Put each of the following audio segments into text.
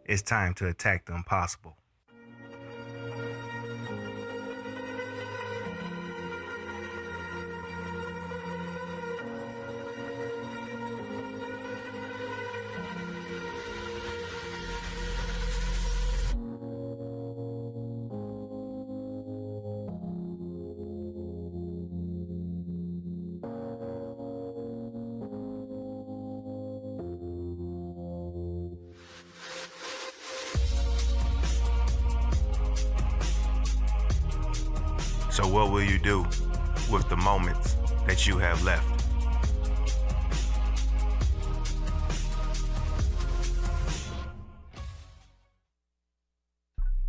It's time to attack the impossible. So, what will you do with the moments that you have left?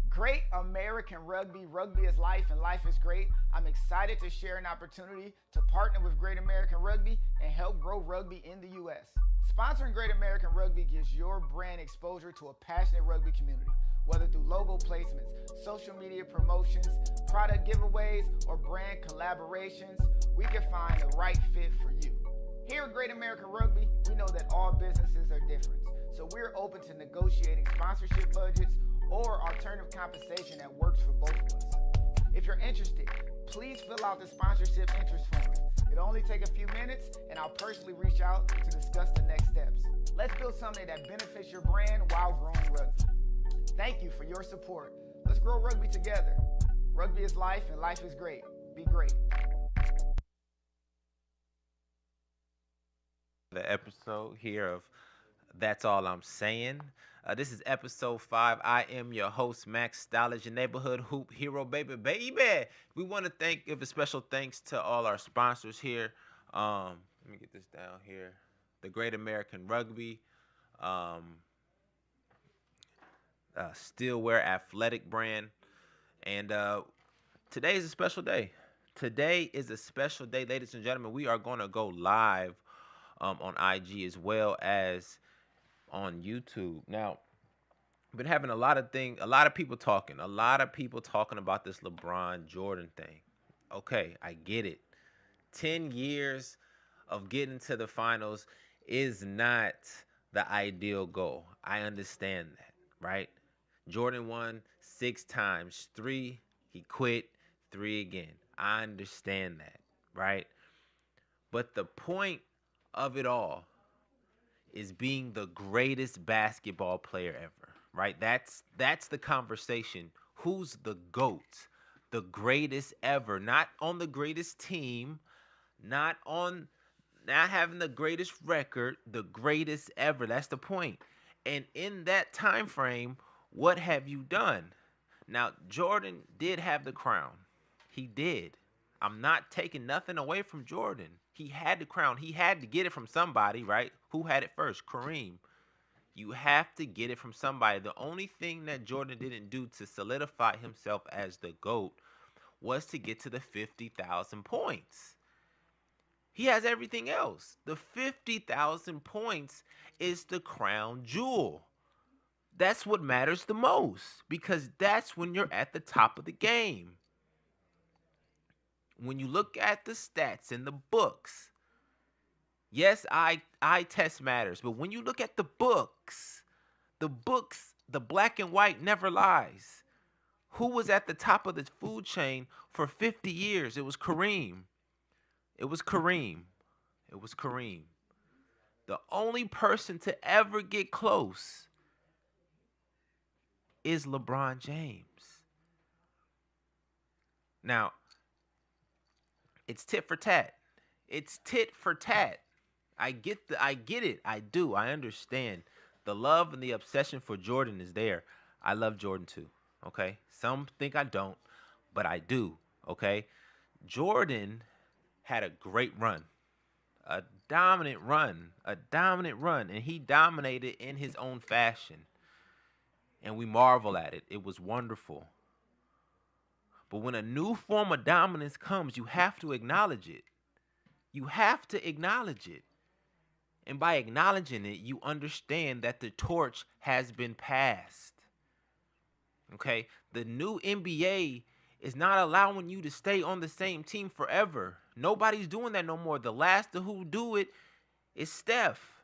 Great American Rugby. Rugby is life and life is great. I'm excited to share an opportunity to partner with Great American Rugby and help grow rugby in the U.S. Sponsoring Great American Rugby gives your brand exposure to a passionate rugby community, whether through logo placements, social media promotions, product giveaways, or brand collaborations. We can find the right fit for you. Here at Great American Rugby, we know that all businesses are different, so we're open to negotiating sponsorship budgets or alternative compensation that works for both of us. If you're interested, please fill out the sponsorship interest form. It'll only take a few minutes, and I'll personally reach out to discuss the next steps. Let's build something that benefits your brand while growing rugby. Thank you for your support. Let's grow rugby together. Rugby is life, and life is great. Be great. The episode here of That's All I'm Saying. This is episode 5. I am your host, Max Stylage, your neighborhood hoop hero, baby. We want to give a special thanks to all our sponsors here. Let me get this down here. The Great American Rugby, Steelwear Athletic brand, and today is a special day. Today is a special day, ladies and gentlemen. We are going to go live on IG as well as on YouTube. Now, I've been having a lot of people talking about this LeBron Jordan thing. Okay, I get it. 10 years of getting to the finals is not the ideal goal. I understand that, right? Jordan won 6 times. 3, he quit. 3 again. I understand that, right? But the point of it all is being the greatest basketball player ever, right? That's the conversation. Who's the GOAT? The greatest ever. Not on the greatest team, not having the greatest record, the greatest ever. That's the point. And in that time frame, what have you done? Now, Jordan did have the crown. He did. I'm not taking nothing away from Jordan. He had the crown. He had to get it from somebody, right? Who had it first? Kareem. You have to get it from somebody. The only thing that Jordan didn't do to solidify himself as the GOAT was to get to the 50,000 points. He has everything else. The 50,000 points is the crown jewel. That's what matters the most because that's when you're at the top of the game. When you look at the stats in the books, yes, eye test matters, but when you look at the books, the black and white never lies. Who was at the top of the food chain for 50 years? It was Kareem. It was Kareem. It was Kareem. The only person to ever get close is LeBron James. Now, it's tit for tat. It's tit for tat. I get it. I do. I understand. The love and the obsession for Jordan is there. I love Jordan too. Okay? Some think I don't, but I do. Okay? Jordan had a great run. A dominant run. And he dominated in his own fashion. And we marvel at it. It was wonderful. But when a new form of dominance comes, you have to acknowledge it. You have to acknowledge it. And by acknowledging it, you understand that the torch has been passed. Okay? The new NBA is not allowing you to stay on the same team forever. Nobody's doing that no more. The last who do it is Steph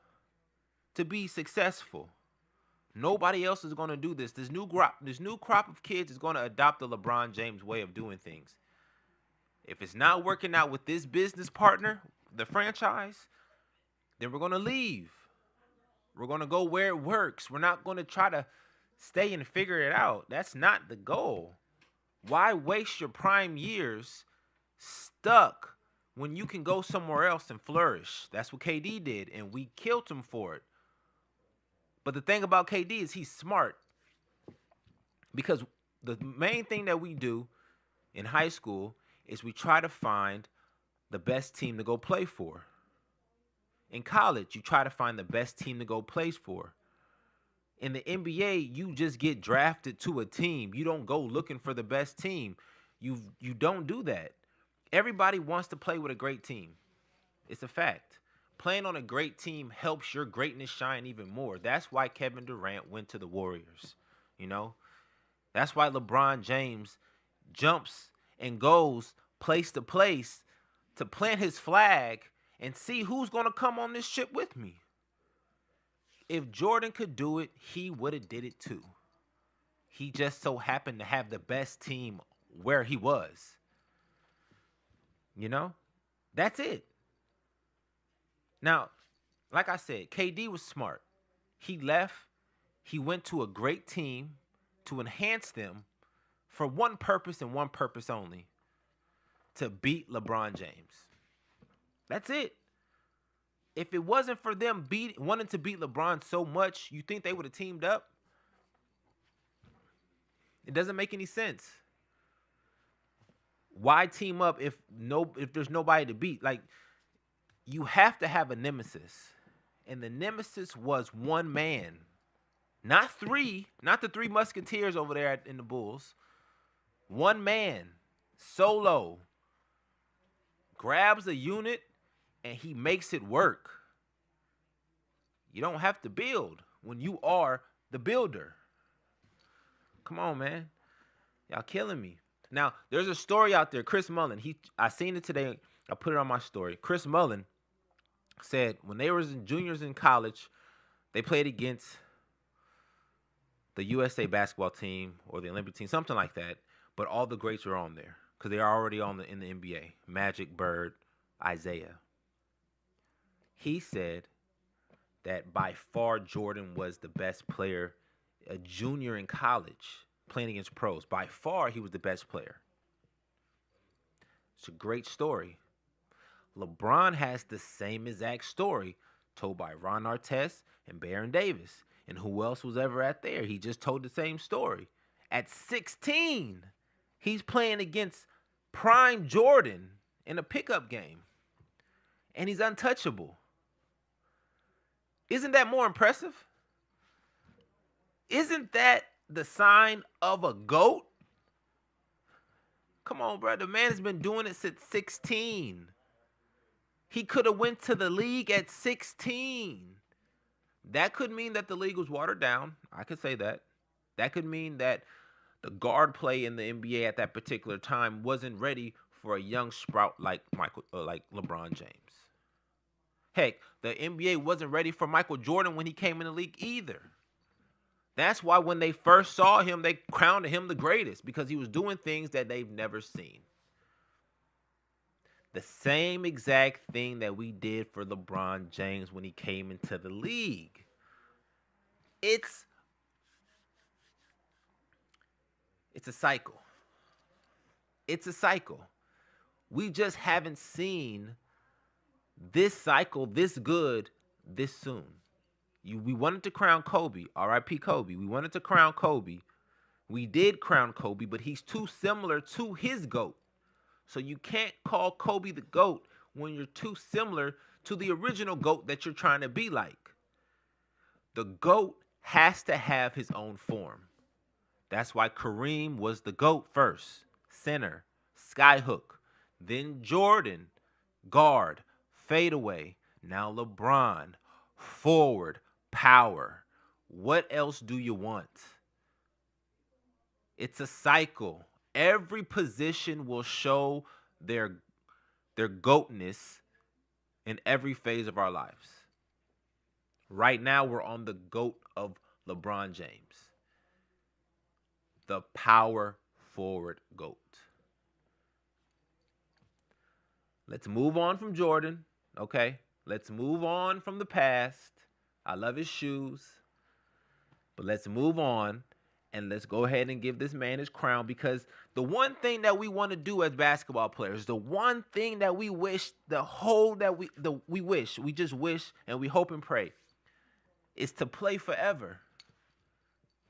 to be successful. Nobody else is going to do this. This new crop of kids is going to adopt the LeBron James way of doing things. If it's not working out with this business partner, the franchise, then we're going to leave. We're going to go where it works. We're not going to try to stay and figure it out. That's not the goal. Why waste your prime years stuck when you can go somewhere else and flourish? That's what KD did, and we killed him for it. But the thing about KD is he's smart, because the main thing that we do in high school is we try to find the best team to go play for. In college, you try to find the best team to go play for. In the NBA, you just get drafted to a team. You don't go looking for the best team. You don't do that. Everybody wants to play with a great team. It's a fact. Playing on a great team helps your greatness shine even more. That's why Kevin Durant went to the Warriors. You know? That's why LeBron James jumps and goes place to place to plant his flag and see who's going to come on this ship with me. If Jordan could do it, he would have did it too. He just so happened to have the best team where he was. You know? That's it. Now, like I said, KD was smart. He left. He went to a great team to enhance them for one purpose and one purpose only: to beat LeBron James. That's it. If it wasn't for them wanting to beat LeBron so much, you think they would have teamed up? It doesn't make any sense. Why team up if there's nobody to beat? Like, you have to have a nemesis. And the nemesis was one man. Not three. Not the three musketeers over there in the Bulls. One man. Solo. Grabs a unit and he makes it work. You don't have to build when you are the builder. Come on, man. Y'all killing me. Now, there's a story out there. Chris Mullin, I seen it today. I put it on my story. Chris Mullin said when they were juniors in college, they played against the USA basketball team or the Olympic team, something like that. But all the greats are on there because they are already in the NBA. Magic, Bird, Isaiah. He said that by far Jordan was the best player, a junior in college, playing against pros. By far, he was the best player. It's a great story. LeBron has the same exact story told by Ron Artest and Baron Davis. And who else was ever at there? He just told the same story. At 16, he's playing against prime Jordan in a pickup game. And he's untouchable. Isn't that more impressive? Isn't that the sign of a GOAT? Come on, bro. The man has been doing it since 16. He could have went to the league at 16. That could mean that the league was watered down. I could say that. That could mean that the guard play in the NBA at that particular time wasn't ready for a young sprout like LeBron James. Heck, the NBA wasn't ready for Michael Jordan when he came in the league either. That's why when they first saw him, they crowned him the greatest, because he was doing things that they've never seen. The same exact thing that we did for LeBron James when he came into the league. It's a cycle. It's a cycle. We just haven't seen this cycle this good this soon. We wanted to crown Kobe, R.I.P. Kobe. We wanted to crown Kobe. We did crown Kobe, but he's too similar to his GOAT. So you can't call Kobe the GOAT when you're too similar to the original GOAT that you're trying to be like. The GOAT has to have his own form. That's why Kareem was the GOAT first. Center, skyhook. Then Jordan, guard, fadeaway. Now LeBron, forward, power. What else do you want? It's a cycle. Every position will show their GOATness in every phase of our lives. Right now, we're on the GOAT of LeBron James, the power forward GOAT. Let's move on from Jordan, okay? Let's move on from the past. I love his shoes. But let's move on and let's go ahead and give this man his crown, because the one thing that we want to do as basketball players, the one thing that we wish, we just wish and we hope and pray is to play forever.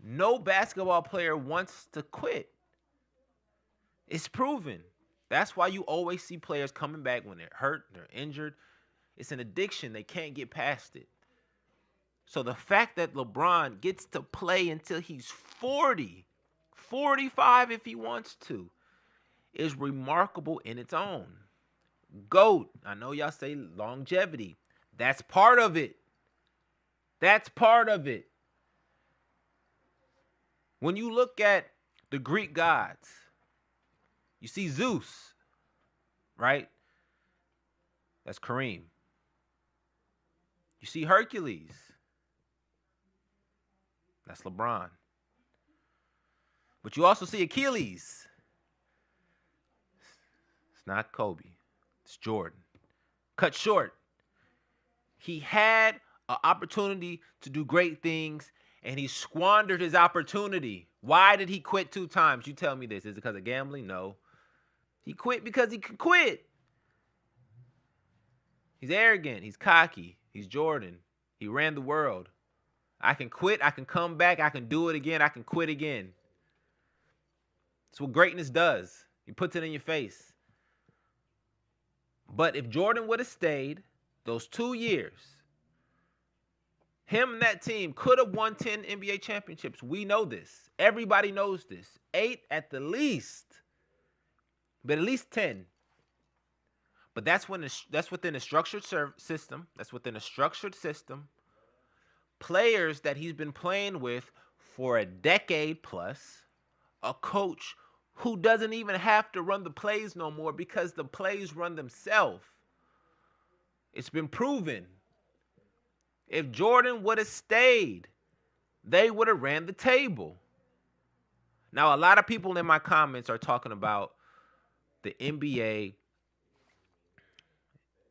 No basketball player wants to quit. It's proven. That's why you always see players coming back when they're hurt, they're injured. It's an addiction. They can't get past it. So the fact that LeBron gets to play until he's 40, 45 if he wants to, is remarkable in its own. GOAT. I know y'all say longevity. That's part of it. That's part of it. When you look at the Greek gods, you see Zeus, right? That's Kareem. You see Hercules. That's LeBron. But you also see Achilles. It's not Kobe. It's Jordan. Cut short. He had an opportunity to do great things, and he squandered his opportunity. Why did he quit 2 times? You tell me this. Is it because of gambling? No. He quit because he could quit. He's arrogant. He's cocky. He's Jordan. He ran the world. I can quit. I can come back. I can do it again. I can quit again. That's what greatness does. He puts it in your face. But if Jordan would have stayed those 2 years, him and that team could have won 10 NBA championships. We know this. Everybody knows this. 8 at the least. But at least 10. But that's within a structured system. That's within a structured system. Players that he's been playing with for a decade plus. A coach who doesn't even have to run the plays no more because the plays run themselves. It's been proven. If Jordan would have stayed, they would have ran the table. Now, a lot of people in my comments are talking about the NBA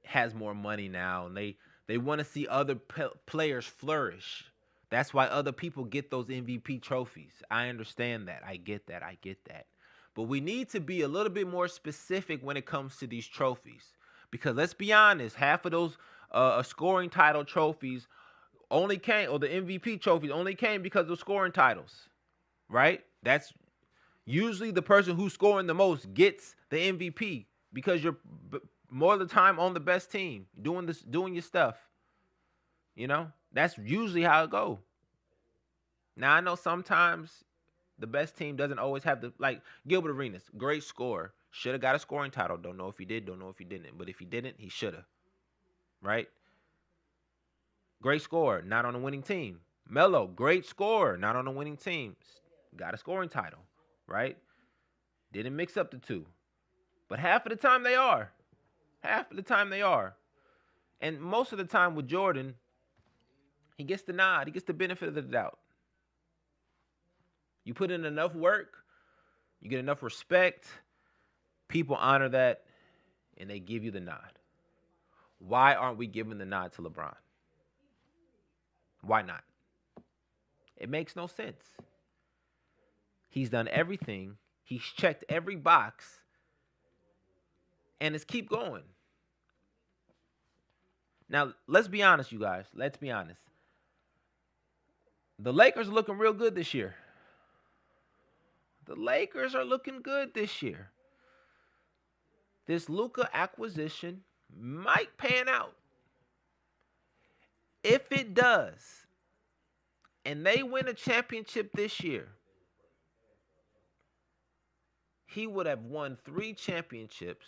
has more money now, and they want to see other players flourish. That's why other people get those MVP trophies. I understand that. I get that. But we need to be a little bit more specific when it comes to these trophies. Because let's be honest, half of those scoring title trophies only came, or the MVP trophies only came because of scoring titles, right? That's usually the person who's scoring the most gets the MVP because you're more of the time on the best team, doing your stuff. You know, that's usually how it go. Now, I know sometimes the best team doesn't always have like Gilbert Arenas, great scorer. Should have got a scoring title. Don't know if he did, don't know if he didn't. But if he didn't, he should have. Right? Great scorer, not on a winning team. Melo, great scorer, not on a winning team. Got a scoring title. Right? Didn't mix up the two. But half of the time they are. And most of the time with Jordan, he gets the nod. He gets the benefit of the doubt. You put in enough work, you get enough respect, people honor that, and they give you the nod. Why aren't we giving the nod to LeBron? Why not? It makes no sense. He's done everything. He's checked every box. And it's keep going. Now, let's be honest, you guys. Let's be honest. The Lakers are looking real good this year. The Lakers are looking good this year. This Luka acquisition might pan out. If it does, and they win a championship this year, he would have won 3 championships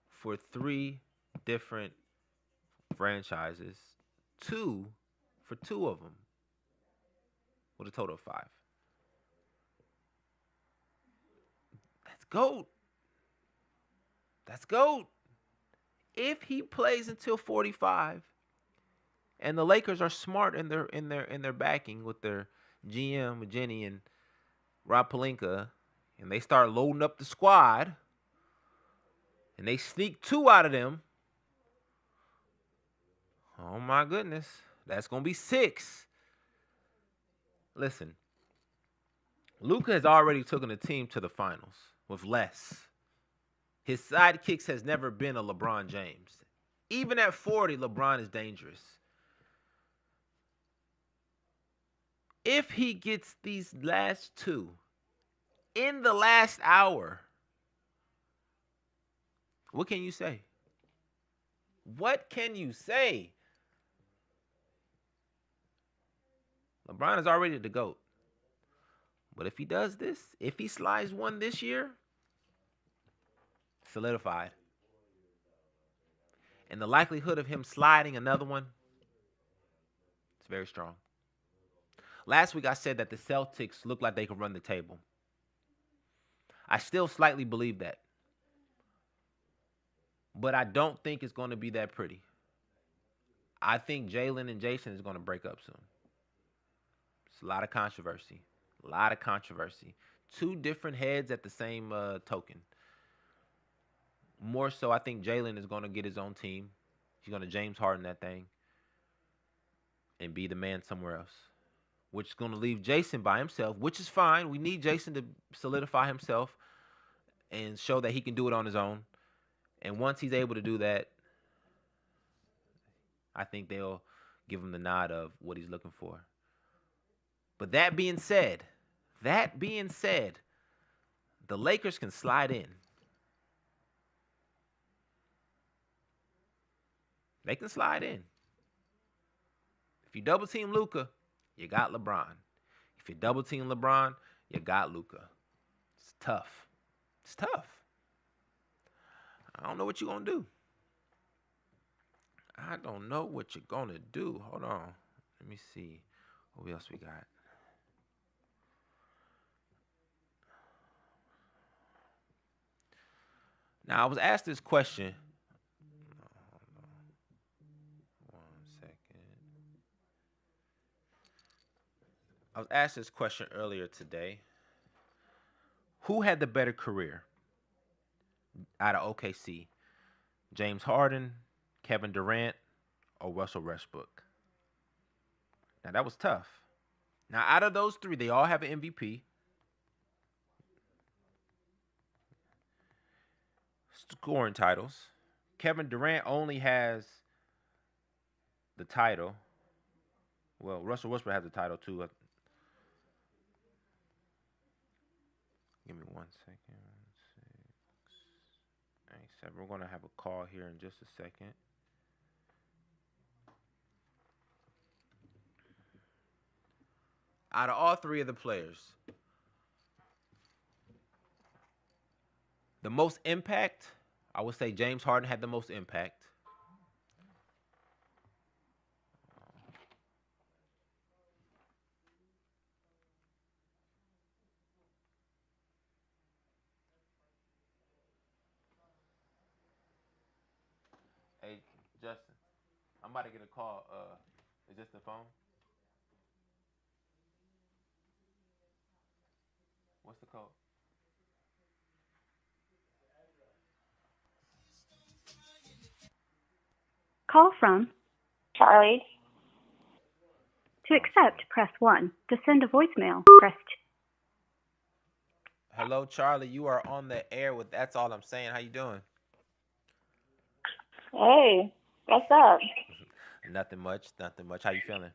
for 3 different franchises, 2 for 2 of them, with a total of 5. That's GOAT. That's GOAT. If he plays until 45, and the Lakers are smart in their backing with their GM with Jenny and Rob Pelinka, and they start loading up the squad, and they sneak 2 out of them, oh my goodness, that's going to be 6. Listen, Luka has already taken the team to the finals with less. His sidekicks has never been a LeBron James. Even at 40, LeBron is dangerous. If he gets these last 2 in the last hour, what can you say? What can you say? LeBron is already the GOAT. But if he does this, if he slides one this year, solidified. And the likelihood of him sliding another one, it's very strong. Last week I said that the Celtics look like they could run the table. I still slightly believe that. But I don't think it's going to be that pretty. I think Jalen and Jason is going to break up soon. It's a lot of controversy. A lot of controversy. 2 different heads at the same token. More so, I think Jalen is going to get his own team. He's going to James Harden that thing and be the man somewhere else, which is going to leave Jason by himself, which is fine. We need Jason to solidify himself and show that he can do it on his own. And once he's able to do that, I think they'll give him the nod of what he's looking for. But that being said, the Lakers can slide in. They can slide in. If you double team Luka, you got LeBron. If you double team LeBron, you got Luka. It's tough. It's tough. I don't know what you're going to do. I don't know what you're going to do. Hold on. Let me see. What else we got? Now, I was asked this question. One second. I was asked this question earlier today. Who had the better career out of OKC? James Harden, Kevin Durant, or Russell Westbrook? Now, that was tough. Now, out of those 3, they all have an MVP. Scoring titles. Kevin Durant only has the title. Well, Russell Westbrook has the title too. Give me 1 second. 6, 8, 7. We're going to have a call here in just a second. Out of all 3 of the players, the most impact, I would say James Harden had the most impact. Hey, Justin, I'm about to get a call. Is this the phone? What's the code? Call from Charlie. To accept, press 1. To send a voicemail, press 2. Hello, Charlie. You are on the air with That's All I'm Saying. How you doing? Hey, what's up? Nothing much. Nothing much. How you feeling?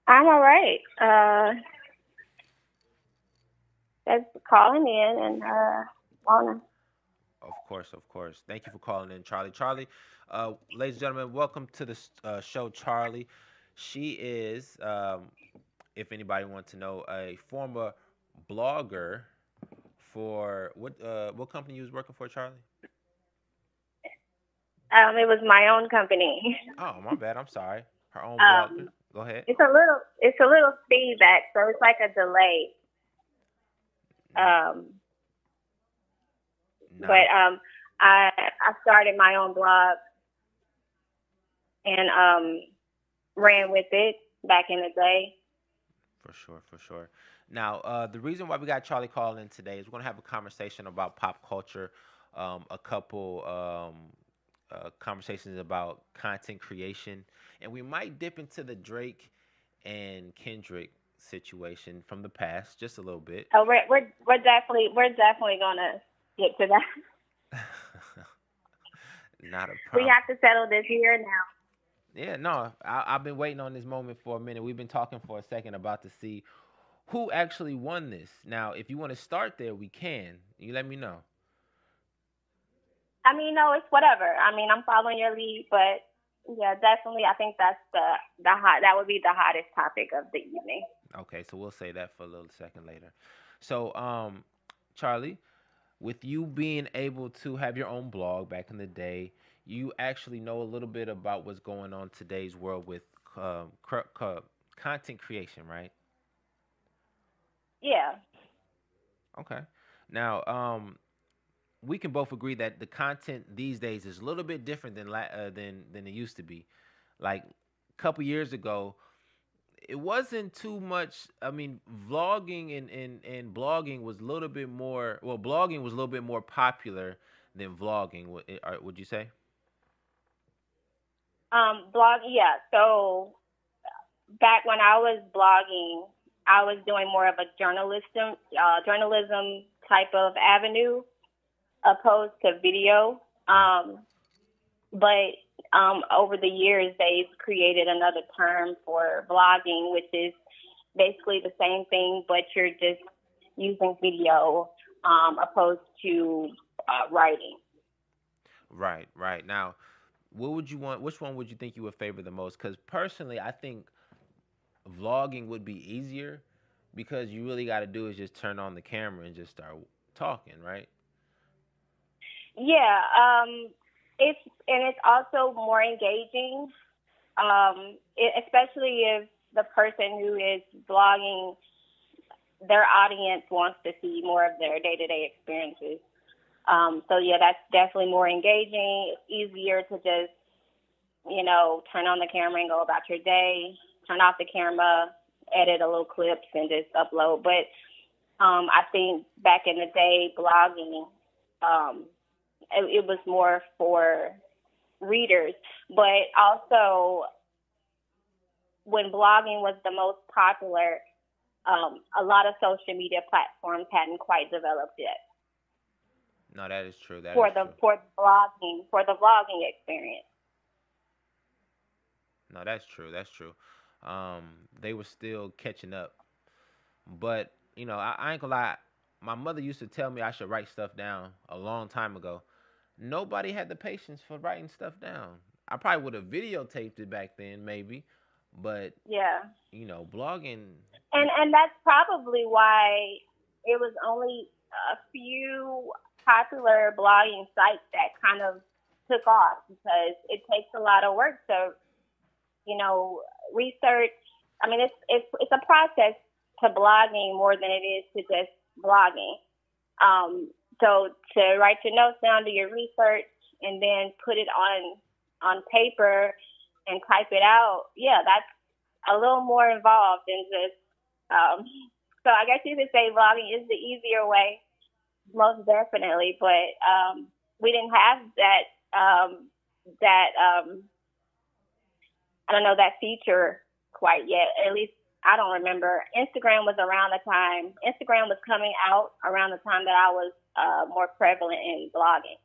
I'm all right. Just calling in and wanna. Of course. Thank you for calling in, Charlie. Charlie, ladies and gentlemen, welcome to the show, Charlie. She is, if anybody wants to know, a former blogger for what company you was working for, Charlie? It was my own company. Oh, my bad. I'm sorry. Her own blogger. Go ahead. It's a little feedback, so it's like a delay. But I started my own blog and ran with it back in the day. For sure, for sure. Now, the reason why we got Charlie calling in today is we're gonna have a conversation about pop culture, a couple conversations about content creation, and we might dip into the Drake and Kendrick situation from the past just a little bit. Oh, we're definitely gonna get to that. Not a We problem. have to settle this here now. Yeah, no, I've been waiting on this moment for a minute. We've been talking for a second about to see who actually won this. Now, if you want to start there, we can. You let me know. I mean, no, it's whatever. I mean, I'm following your lead, but yeah, definitely, I think that's that would be the hottest topic of the evening. Okay, so we'll say that for a little second later. So, Charlie, with you being able to have your own blog back in the day, you actually know a little bit about what's going on today's world with content creation, right? Yeah. Okay. Now, we can both agree that the content these days is a little bit different than it used to be. Like a couple years ago, it wasn't too much. I mean, vlogging and blogging was a little bit more. Well, blogging was a little bit more popular than vlogging. Would you say? Blog. Yeah. So back when I was blogging, I was doing more of a journalism type of avenue opposed to video. But over the years, they've created another term for blogging, which is basically the same thing, but you're just using video opposed to writing. Right, right. Now, what would you want? Which one would you think you would favor the most? Because personally, I think vlogging would be easier because you really got to do is just turn on the camera and just start talking, right? Yeah, it's also more engaging, especially if the person who is blogging, their audience wants to see more of their day-to-day experiences. So yeah, that's definitely more engaging. It's easier to just, turn on the camera and go about your day, turn off the camera, edit a little clips and just upload. But I think back in the day, blogging, it was more for readers. But also, when blogging was the most popular, a lot of social media platforms hadn't quite developed yet. No, that is true. That for is the true. vlogging experience. No, that's true. That's true. They were still catching up, but I ain't gonna lie. My mother used to tell me I should write stuff down a long time ago. Nobody had the patience for writing stuff down. I probably would have videotaped it back then, maybe, but Yeah. Blogging. And that's probably why it was only a few popular blogging sites that kind of took off, because it takes a lot of work to, research. I mean, it's a process to blogging more than it is to just blogging. So to write your notes down, do your research, and then put it on paper and type it out, yeah, that's a little more involved than just. So I guess you could say blogging is the easier way, most definitely. But we didn't have that I don't know, that feature quite yet. At least I don't remember. Instagram was coming out around the time that I was more prevalent in blogging.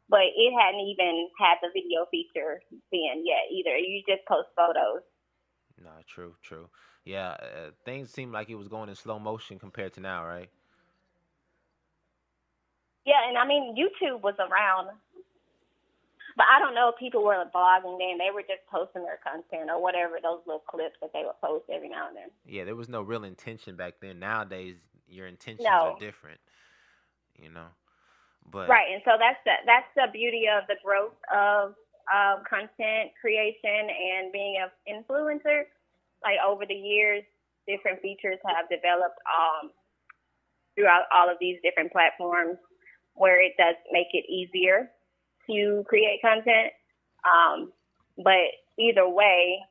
But it hadn't even had the video feature then yet either. You just post photos. No, true, true. Yeah, things seemed like it was going in slow motion compared to now, right? Yeah, and I mean, YouTube was around. But I don't know if people were blogging then. They were just posting their content or whatever, those little clips that they would post every now and then. Yeah, there was no real intention back then. Nowadays, your intentions No. are different, But right, and so that's the beauty of the growth of content creation and being an influencer. Like over the years, different features have developed throughout all of these different platforms, where it does make it easier to create content. But either way,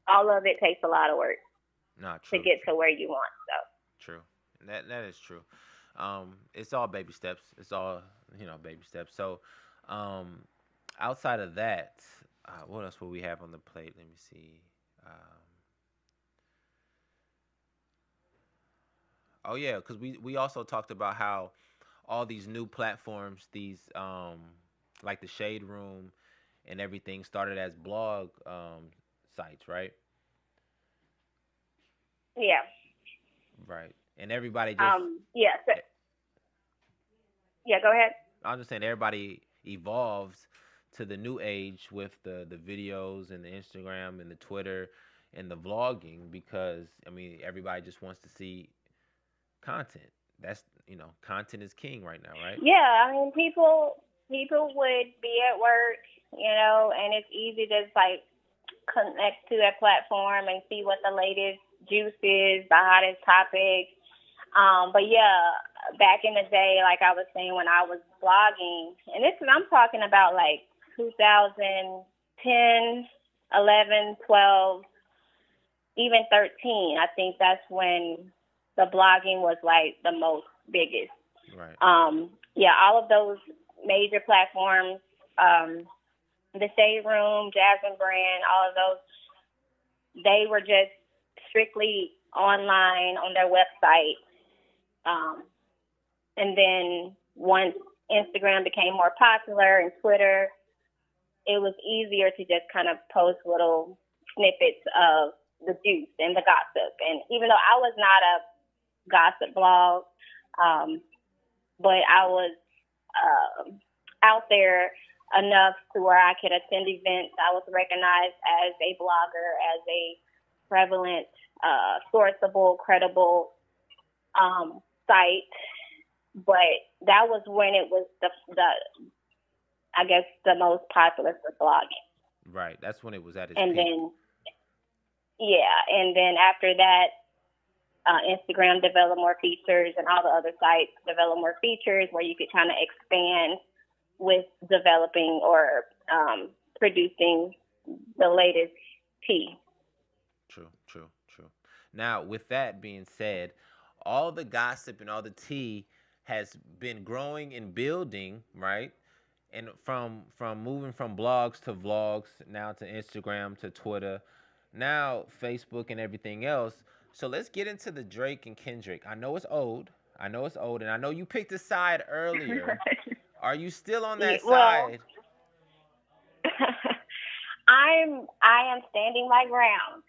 all of it takes a lot of work Not to true. get True. to where you want. So True. That is true. It's all baby steps. It's all baby steps. So, um, outside of that, what else will we have on the plate? Let me see. Um, oh yeah, because we also talked about how all these new platforms, these like the Shade Room and everything, started as blog sites, right? yeah, Right. And everybody just yeah, so, eh, yeah. Go ahead. I understand everybody evolves to the new age with the videos and the Instagram and the Twitter and the vlogging because I mean everybody just wants to see content. That's content is king right now, right? Yeah, I mean, people would be at work, and it's easy to just like connect to that platform and see what the latest juice is, the hottest topics. But yeah, back in the day, like I was saying, when I was blogging, and I'm talking about like 2010, 11, 12, even 13. I think that's when the blogging was like the most biggest. Right. Yeah, all of those major platforms, the Shade Room, Jasmine Brand, all of those, they were just strictly online on their website. And then once Instagram became more popular and Twitter, it was easier to just kind of post little snippets of the juice and the gossip. And even though I was not a gossip blog, but I was out there enough to where I could attend events. I was recognized as a blogger, as a prevalent, sourceable, credible site. But that was when it was the I guess the most popular for blogging. Right. That's when it was at its And peak. then and then after that, Instagram developed more features, and all the other sites developed more features where you could kind of expand with developing or producing the latest tea. True, true, true. Now, with that being said, all the gossip and all the tea has been growing and building, right? And from moving from blogs to vlogs, now to Instagram to Twitter, now Facebook and everything else. So let's get into the Drake and Kendrick. I know it's old. I know it's old, and I know you picked a side earlier. Are you still on that Well, side? I am standing my ground,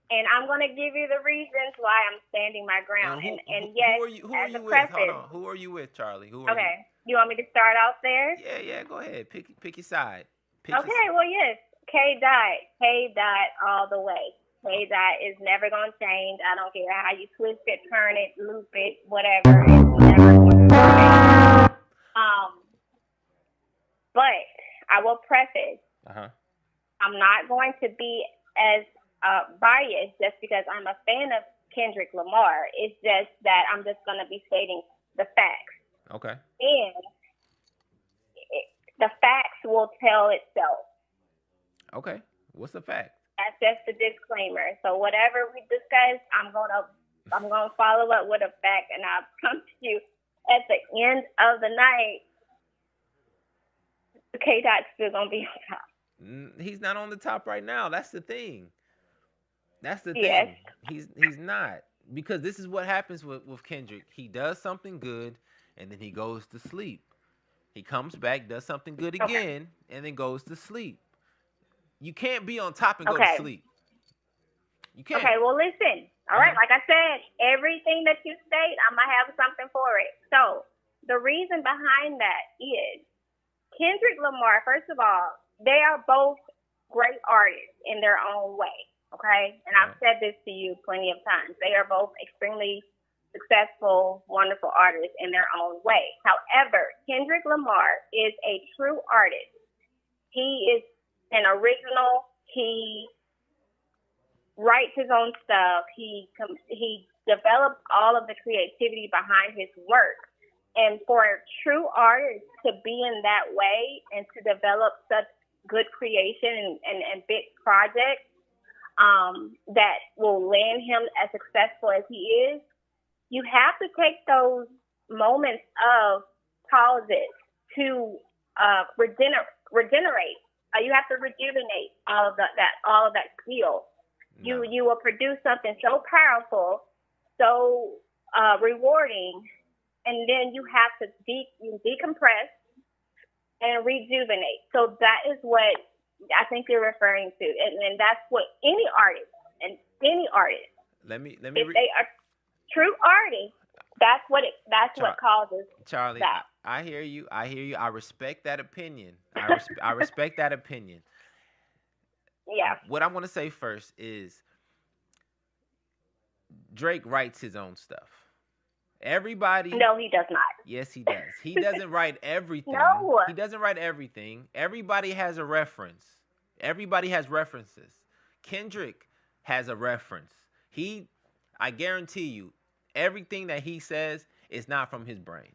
and I'm going to give you the reasons why I'm standing my ground. And And who yes, are you? Who are as a you with? Hold preface, on. Who are you with, Charlie? Who are you? okay, you want me to start out there? Yeah, yeah. Go ahead. Pick your side. Pick your. Okay, well, yes, K Dot all the way. K Dot is never going to change. I don't care how you twist it, turn it, loop it, whatever. It's never going to change. But I will preface, I'm not going to be as biased just because I'm a fan of Kendrick Lamar. It's just that I'm just going to be stating the facts. Okay. And the facts will tell itself. Okay. What's the fact? That's just a disclaimer. So whatever we discuss, I'm gonna follow up with a fact, and I'll come to you at the end of the night. K Dot's still gonna be on top. He's not on the top right now. That's the thing. That's the Yes. thing. He's not, because this is what happens with Kendrick. He does something good, and then he goes to sleep. He comes back, does something good again, and then goes to sleep. You can't be on top and go to sleep. You can't. Okay, well, listen. All right, like I said, everything that you state, I'm going to have something for it. So the reason behind that is Kendrick Lamar, first of all, they are both great artists in their own way, okay? And I've said this to you plenty of times. They are both extremely successful, wonderful artists in their own way. However, Kendrick Lamar is a true artist. He is an original. He writes his own stuff. He develops all of the creativity behind his work. And for a true artist to be in that way and to develop such good creation and big projects, that will land him as successful as he is, you have to take those moments of pauses to regenerate. You have to rejuvenate all of that skill. No. You will produce something so powerful, so rewarding, and then you have to decompress and rejuvenate. So that is what I think you're referring to, and that's what any artist, Let me if they are true artists, that's what causes Charlie, that. I hear you. I respect that opinion. I respect that opinion. Yeah. What I'm going to say first is Drake writes his own stuff. Everybody. No, he does not. Yes, he does. He doesn't write everything. No. He doesn't write everything. Everybody has a reference. Everybody has references. Kendrick has a reference. I guarantee you, everything that he says is not from his brain.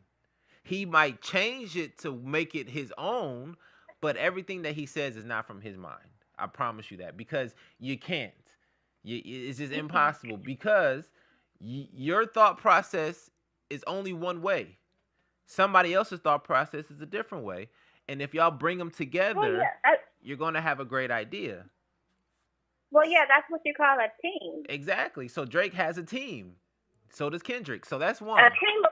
He might change it to make it his own, but everything that he says is not from his mind. I promise you that, because you can't. It's just impossible, because your thought process is only one way. Somebody else's thought process is a different way. And if y'all bring them together, you're going to have a great idea. Well, yeah, that's what you call a team. Exactly. So Drake has a team. So does Kendrick. So that's one. A team of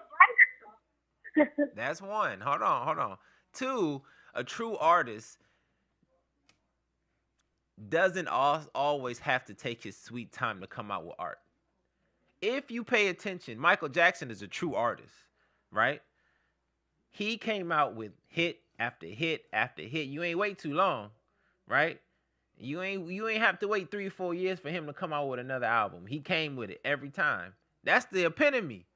writers. That's one. Hold on. Two, a true artist doesn't always have to take his sweet time to come out with art. If you pay attention, Michael Jackson is a true artist, right? He came out with hit after hit after hit. You ain't wait too long, right? You ain't have to wait 3 or 4 years for him to come out with another album. He came with it every time. That's the epitome.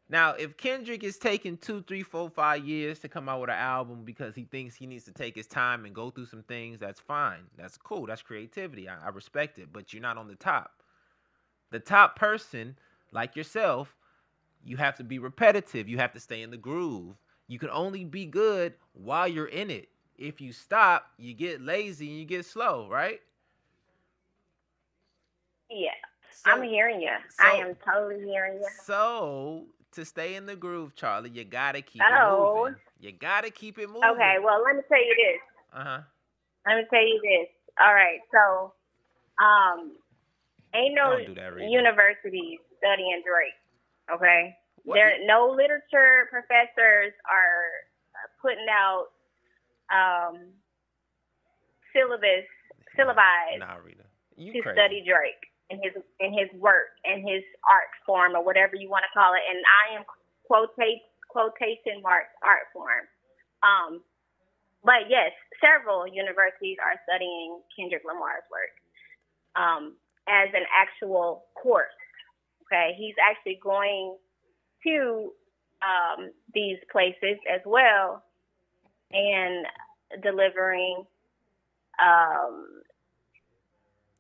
Now, if Kendrick is taking 2, 3, 4, 5 years to come out with an album because he thinks he needs to take his time and go through some things, that's fine. That's cool. That's creativity. I respect it. But you're not on the top. The top person, like yourself, you have to be repetitive. You have to stay in the groove. You can only be good while you're in it. If you stop, you get lazy and you get slow, right? Yeah, So, I'm hearing you. I am totally hearing you. So, to stay in the groove, Charlie, you got to keep it moving. You got to keep it moving. Okay, well, let me tell you this. Uh-huh. Let me tell you this. All right, so ain't no Don't do that, Rita. universities studying Drake, okay? What? There, no literature professors are putting out syllabi Nah, Rita. You to crazy. study Drake and his work and his art form, or whatever you want to call it. And I am quotation marks art form. But yes, several universities are studying Kendrick Lamar's work as an actual course. Okay, he's actually going to these places as well and delivering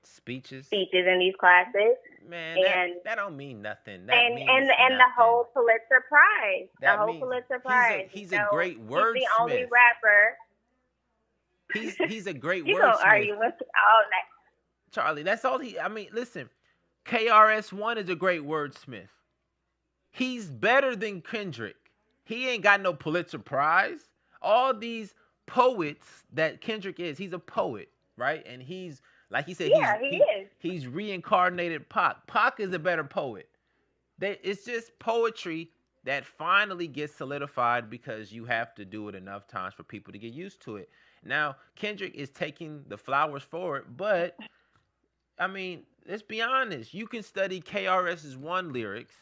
speeches in these classes. Man, and that don't mean nothing. and means the whole Pulitzer Prize. Pulitzer Prize. He's a great wordsmith. He's the only rapper. He's a great You gonna wordsmith. argue with all night. Charlie, that's all listen, KRS-One is a great wordsmith. He's better than Kendrick. He ain't got no Pulitzer Prize. All these poets that Kendrick is, he's a poet, right? And he's, like he said, he's reincarnated Pac. Pac is a better poet. It's just poetry that finally gets solidified because you have to do it enough times for people to get used to it. Now, Kendrick is taking the flowers for it, but, I mean, let's be honest. You can study KRS-One lyrics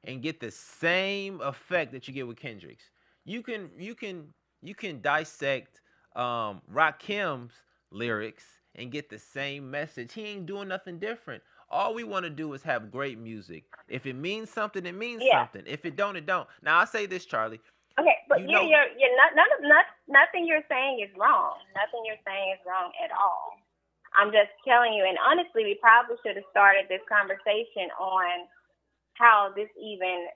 and get the same effect that you get with Kendrick's. You can dissect Rakim's lyrics and get the same message. He ain't doing nothing different. All we want to do is have great music. If it means something, it means something. If it don't, it don't. Now, I'll say this, Charlie. Okay, but you're nothing you're saying is wrong. Nothing you're saying is wrong at all. I'm just telling you, and honestly, we probably should have started this conversation on how this even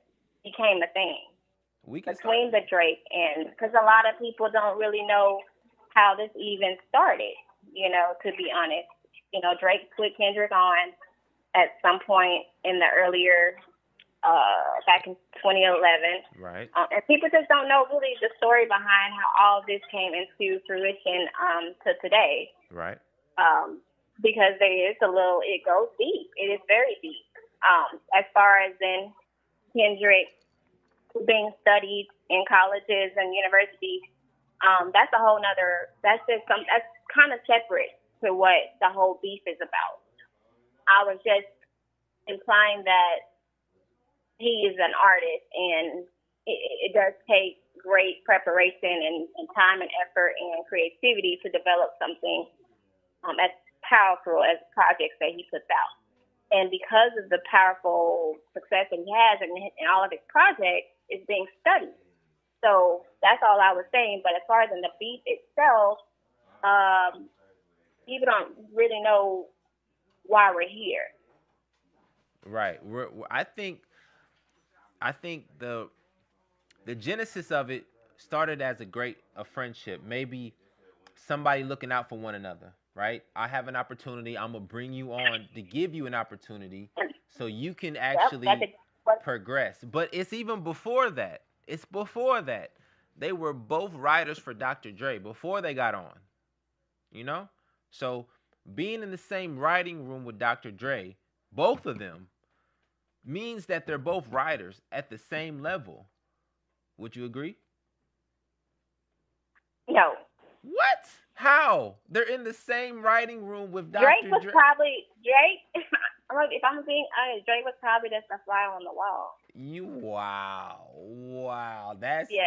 became a thing between the Drake and, because a lot of people don't really know how this even started, to be honest. Drake put Kendrick on at some point in the earlier, back in 2011. Right. And people just don't know really the story behind how all this came into fruition to today. Right. Because it goes deep. It is very deep. As far as in Kendrick being studied in colleges and universities, that's a whole nother, that's kind of separate to what the whole beef is about. I was just implying that he is an artist, and it does take great preparation and time and effort and creativity to develop something as powerful as projects that he puts out. And because of the powerful success that he has in all of his projects, it's being studied. So that's all I was saying. But as far as in the beef itself, people don't really know why we're here. Right. I think the genesis of it started as a friendship. Maybe somebody looking out for one another. Right. I have an opportunity. I'm gonna bring you on to give you an opportunity so you can actually progress. But it's even before that. It's before that. They were both writers for Dr. Dre before they got on. So being in the same writing room with Dr. Dre, both of them, means that they're both writers at the same level. Would you agree? No. What? How? They're in the same writing room with Dr. Drake was Dre. If I'm being honest, Drake was probably just a fly on the wall. Wow. That's he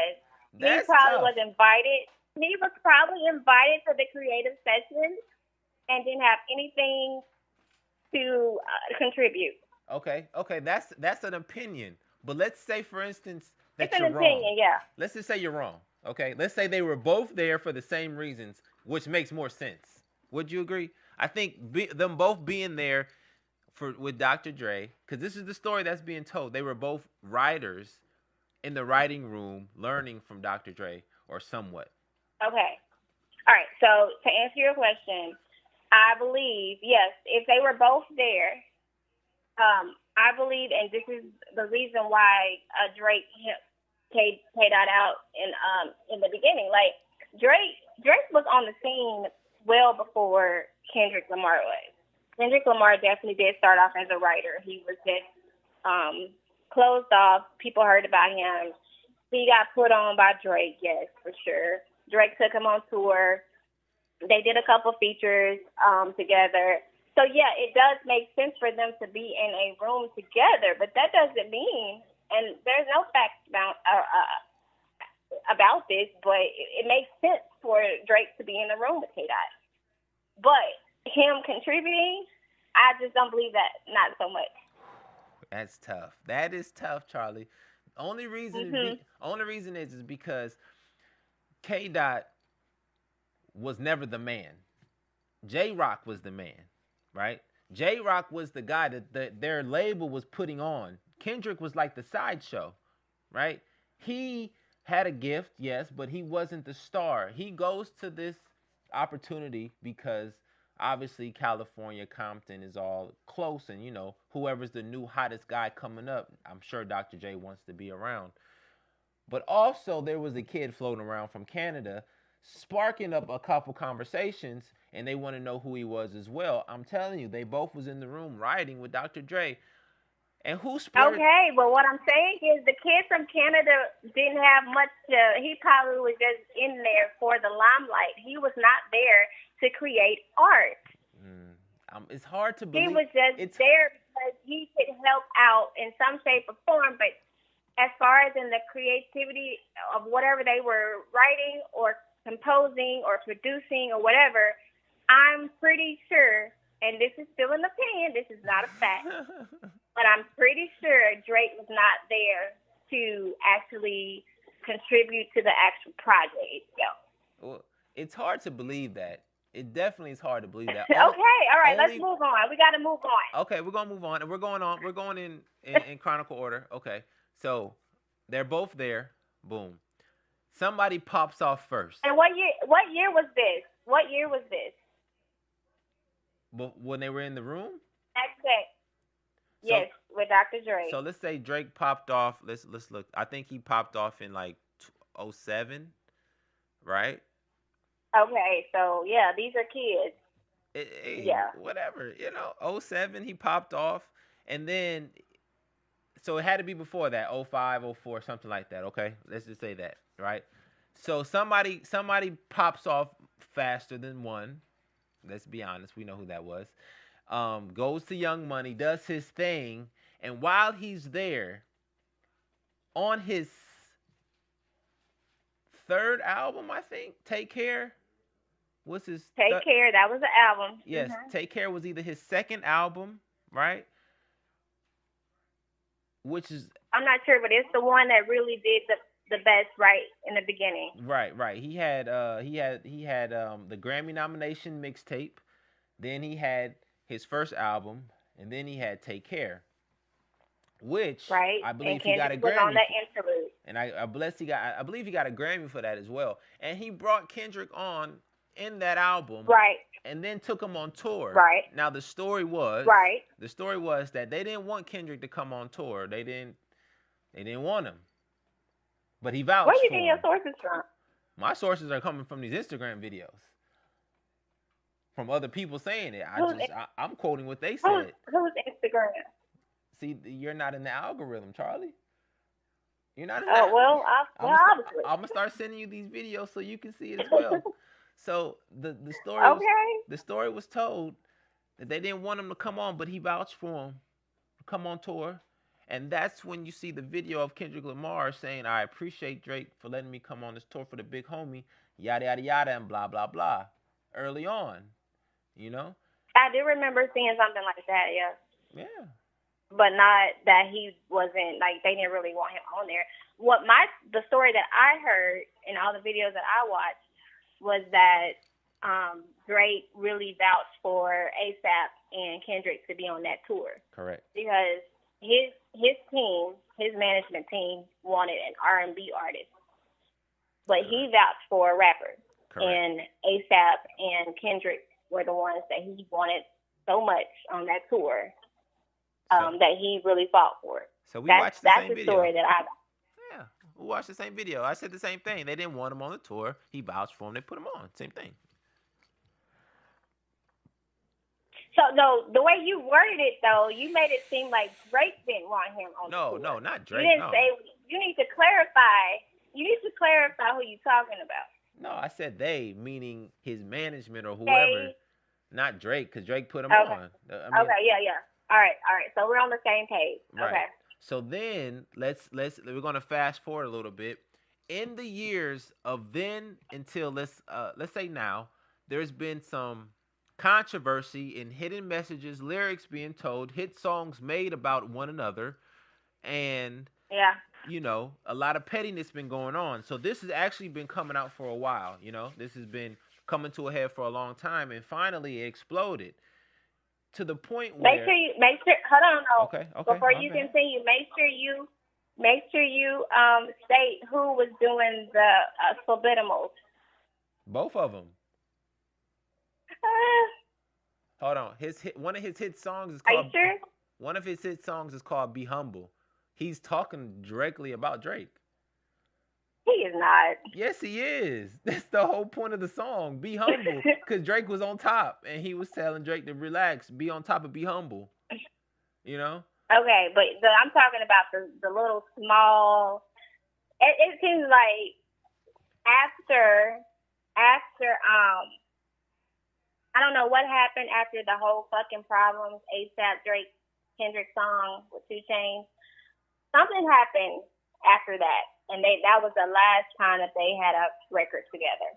probably tough. was invited. He was probably invited to the creative session and didn't have anything to contribute. Okay, that's an opinion. But let's say, for instance, that it's you're an opinion, wrong. Yeah. Let's just say you're wrong. Okay, let's say they were both there for the same reasons, which makes more sense. Would you agree? I think them both being there with Dr. Dre, because this is the story that's being told. They were both writers in the writing room, learning from Dr. Dre, or somewhat. Okay. All right. So to answer your question, I believe, yes, if they were both there, I believe, and this is the reason why Drake K-Dot out in the beginning. Like Drake was on the scene well before Kendrick Lamar was. Kendrick Lamar definitely did start off as a writer. He was just closed off. People heard about him. He got put on by Drake, yes, for sure. Drake took him on tour. They did a couple features together. So, yeah, it does make sense for them to be in a room together, but that doesn't mean, and there's no facts about this, but it makes sense for Drake to be in the room with K-Dot. But him contributing, I just don't believe that, not so much. That's tough. That is tough, Charlie. Only reason is because K-Dot was never the man. J-Rock was the man, right? J-Rock was the guy that their label was putting on. Kendrick was like the sideshow, right? He had a gift, yes, but he wasn't the star. He goes to this opportunity because obviously California, Compton is all close, and whoever's the new hottest guy coming up, I'm sure Dr. J wants to be around. But also there was a kid floating around from Canada sparking up a couple conversations, and they want to know who he was as well. I'm telling you, they both was in the room writing with Dr. Dre. And who splurged? Okay, but what I'm saying is the kid from Canada didn't have much. He probably was just in there for the limelight. He was not there to create art. It's hard to believe. He was just there because he could help out in some shape or form. But as far as in the creativity of whatever they were writing or composing or producing or whatever, I'm pretty sure, and this is still an opinion, this is not a fact, but I'm pretty sure Drake was not there to actually contribute to the actual project itself. Well, it's hard to believe that. It definitely is hard to believe that. Okay, all right, let's move on. We got to move on. Okay, we're gonna move on, and we're going in chronicle order. Okay, so they're both there. Boom. Somebody pops off first. And what year was this? What year was this? But when they were in the room. That's it. So, Yes, with Dr. Dre. so let's say Drake popped off. Let's look. I think he popped off in like '07, right? Okay, so yeah, these are kids. Hey, Yeah. whatever. '07 he popped off, and then so it had to be before that, '05, '04, something like that. Okay, let's just say that, right? So somebody pops off faster than one. Let's be honest, we know who that was. Goes to Young Money, does his thing, and while he's there, on his third album, I think, Take Care was his. Take Care, that was the album. Yes, Take Care was either his second album, right? Which is, I'm not sure, but it's the one that really did the best right in the beginning. right. He had the Grammy nomination mixtape, then he had his first album, and then he had Take Care, which right. I believe and he got a was Grammy on that interlude. And I believe he got a Grammy for that as well. And he brought Kendrick on in that album, right, and then took him on tour. Right. Now the story was that they didn't want Kendrick to come on tour. They didn't want him. But he vouched for him. Where you getting your sources from? My sources are coming from these Instagram videos. From other people saying it. I'm quoting what they said. Who's Instagram? See, you're not in the algorithm, Charlie. You're not in well, obviously. I'm gonna start sending you these videos so you can see it as well. So the story the story was told that they didn't want him to come on, but he vouched for him to come on tour. And that's when you see the video of Kendrick Lamar saying, I appreciate Drake for letting me come on this tour for the big homie, yada, yada, yada, and blah, blah, blah, early on, I do remember seeing something like that, yeah. Yeah. But not that he wasn't, like, they didn't really want him on there. The story that I heard in all the videos that I watched was that Drake really vouched for ASAP and Kendrick to be on that tour. Correct. Because his team, his management team, wanted an R&B artist, but he vouched for a rapper. Correct. And ASAP and Kendrick were the ones that he wanted so much on that tour that he really fought for. So watched the same video. That's the story that I got. Yeah, we watched the same video. I said the same thing. They didn't want him on the tour. He vouched for him. They put him on. Same thing. So, no, the way you worded it, though, you made it seem like Drake didn't want him on the tour. No, not Drake. You didn't say. You need to clarify. You need to clarify who you're talking about. No, I said they, meaning his management or whoever, not Drake, because Drake put him on. Okay, yeah. All right. So we're on the same page. Right. Okay. So then we're gonna fast forward a little bit. In the years of then until let's say now, there's been some controversy in hidden messages, lyrics being told, hit songs made about one another, and a lot of pettiness been going on. So this has actually been coming out for a while. This has been coming to a head for a long time, and finally it exploded to the point where make sure hold on. Okay. Before you continue, make sure you state who was doing the subliminals. Both of them. Hold on. One of his hit songs is called. Are you sure? One of his hit songs is called "Be Humble." He's talking directly about Drake. He is not. Yes, he is. That's the whole point of the song. Be humble, because Drake was on top, and he was telling Drake to relax, be on top, and be humble. Okay, but I'm talking about the little small. It seems like after I don't know what happened after the whole fucking problems, ASAP Drake Kendrick song with 2 Chainz. Something happened after that, and that was the last time that they had a record together.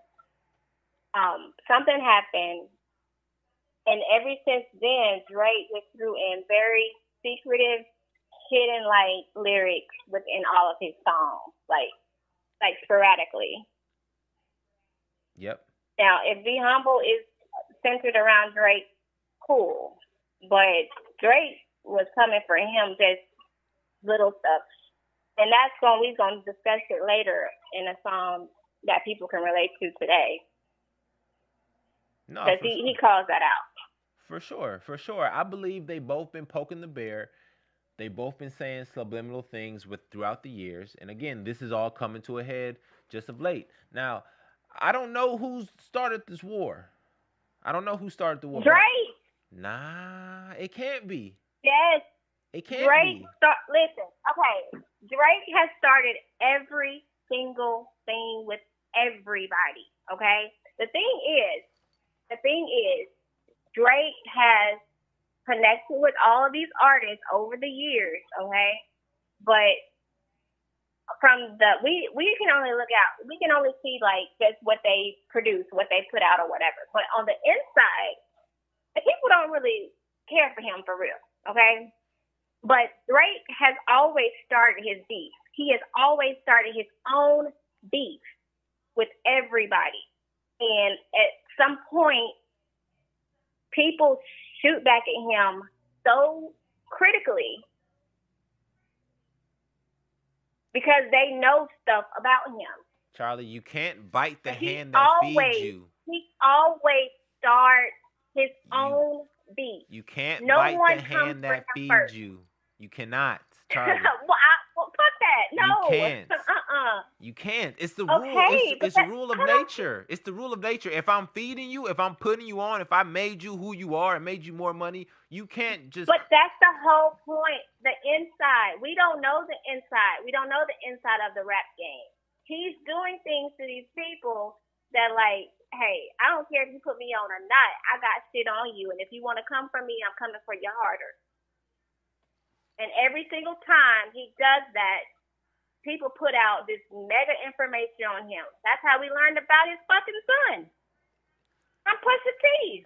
Something happened, and ever since then, Drake just threw in very secretive, hidden lyrics within all of his songs, like sporadically. Yep. Now, if Be Humble is centered around Drake, cool. But Drake was coming for him just little stuff. And we're going to discuss it later in a song that people can relate to today. No, because he calls that out. For sure, for sure. I believe they both been poking the bear. They both been saying subliminal things with throughout the years. And again, this is all coming to a head just of late. Now, I don't know who started this war. I don't know who started the war. Drake. Nah, it can't be. Yes. It can't Drake. be. Listen, okay. Drake has started every single thing with everybody. Okay. The thing is, Drake has connected with all of these artists over the years. Okay, but from we can only we can only see like just what they produce, what they put out or whatever. But on the inside, the people don't really care for him for real. Okay. But Drake has always started his beef. He has always started his own beef with everybody. And at some point, people shoot back at him so critically because they know stuff about him. Charlie, you can't bite the hand that feeds you. He always starts his own beef. You can't bite the hand that feeds you. You cannot, Charlie. Well, fuck that. No. You can't. You can't. It's the rule. It's the rule of nature. It's the rule of nature. If I'm feeding you, if I'm putting you on, if I made you who you are and made you more money, you can't just. But that's the whole point. The inside. We don't know the inside. We don't know the inside of the rap game. He's doing things to these people that like, hey, I don't care if you put me on or not. I got shit on you. And if you want to come for me, I'm coming for you harder. And every single time he does that, people put out this mega information on him. That's how we learned about his fucking son. From Pusha T.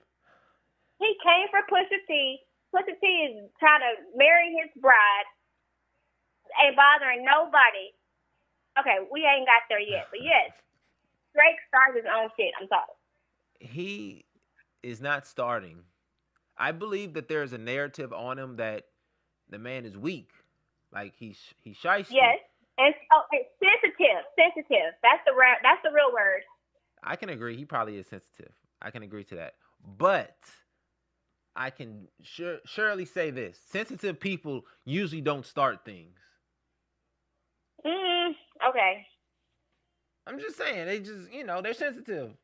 He came for Pusha T. Pusha T is trying to marry his bride. Ain't bothering nobody. Okay, we ain't got there yet. But yes, Drake starts his own shit. I'm sorry. He is not starting. I believe that there is a narrative on him that the man is weak. Like he's shysty. Yes. And it's sensitive. That's the real word. I can agree. He probably is sensitive. I can agree to that. But I can surely say this. Sensitive people usually don't start things. Okay. I'm just saying. They just, they're sensitive.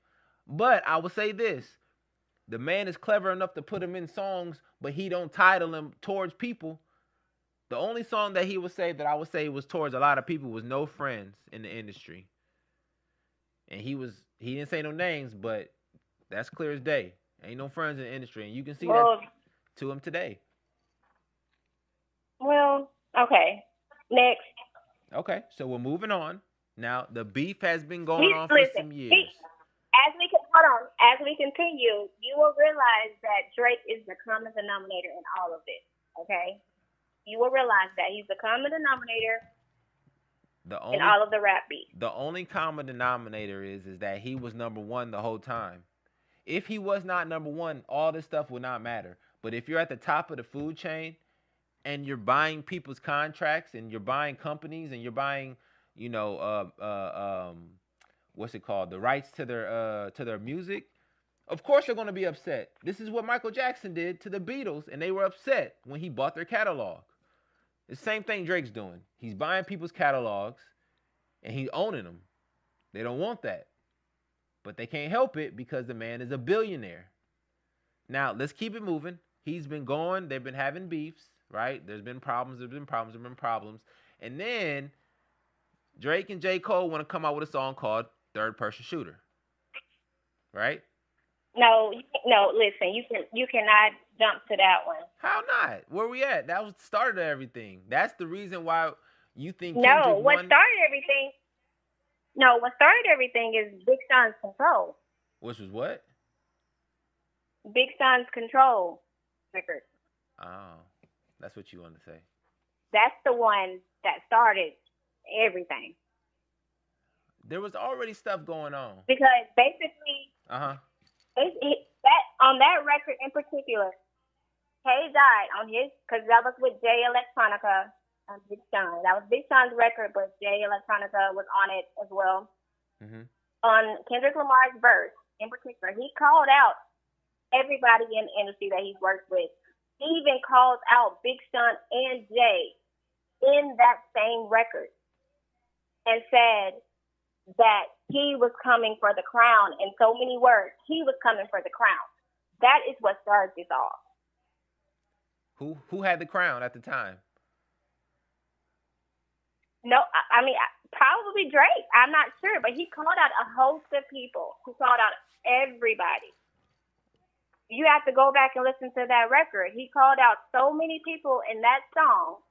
But I will say this. The man is clever enough to put him in songs, but he don't title him towards people. The only song that he would say that I would say was towards a lot of people was No Friends in the industry. And he didn't say no names, but that's clear as day. Ain't no friends in the industry. And you can see that to him today. Well, okay. Next. Okay, so we're moving on. Now, the beef has been going on for some years. As we continue, you will realize that Drake is the common denominator in all of this, okay? You will realize that he's the common denominator in all of the rap beef. The only common denominator is that he was number one the whole time. If he was not number one, all this stuff would not matter. But if you're at the top of the food chain and you're buying people's contracts and you're buying companies and you're buying, what's it called? The rights to their music, of course you're going to be upset. This is what Michael Jackson did to the Beatles, and they were upset when he bought their catalog. The same thing Drake's doing. He's buying people's catalogs, and he's owning them. They don't want that. But they can't help it because the man is a billionaire. Now, let's keep it moving. He's been going. They've been having beefs, right? There's been problems. And then Drake and J. Cole want to come out with a song called Third Person Shooter. Right? No, listen, you cannot jump to that one. How not? Where we at? That was the start of everything. That's the reason why you think what started everything is Big Sean's Control. Which was what? Big Sean's Control record. Oh, that's what you want to say. That's the one that started everything. There was already stuff going on. Because basically, that on that record in particular, Kay died on his, because that was with Jay Electronica and Big Sean. That was Big Sean's record, but Jay Electronica was on it as well. Mm-hmm. On Kendrick Lamar's verse in particular, he called out everybody in the industry that he's worked with. He even calls out Big Sean and Jay in that same record and said that he was coming for the crown. In so many words, he was coming for the crown. That is what started this off. Who had the crown at the time? No, I mean, probably Drake. I'm not sure, but he called out a host of people. He called out everybody. You have to go back and listen to that record. He called out so many people in that song,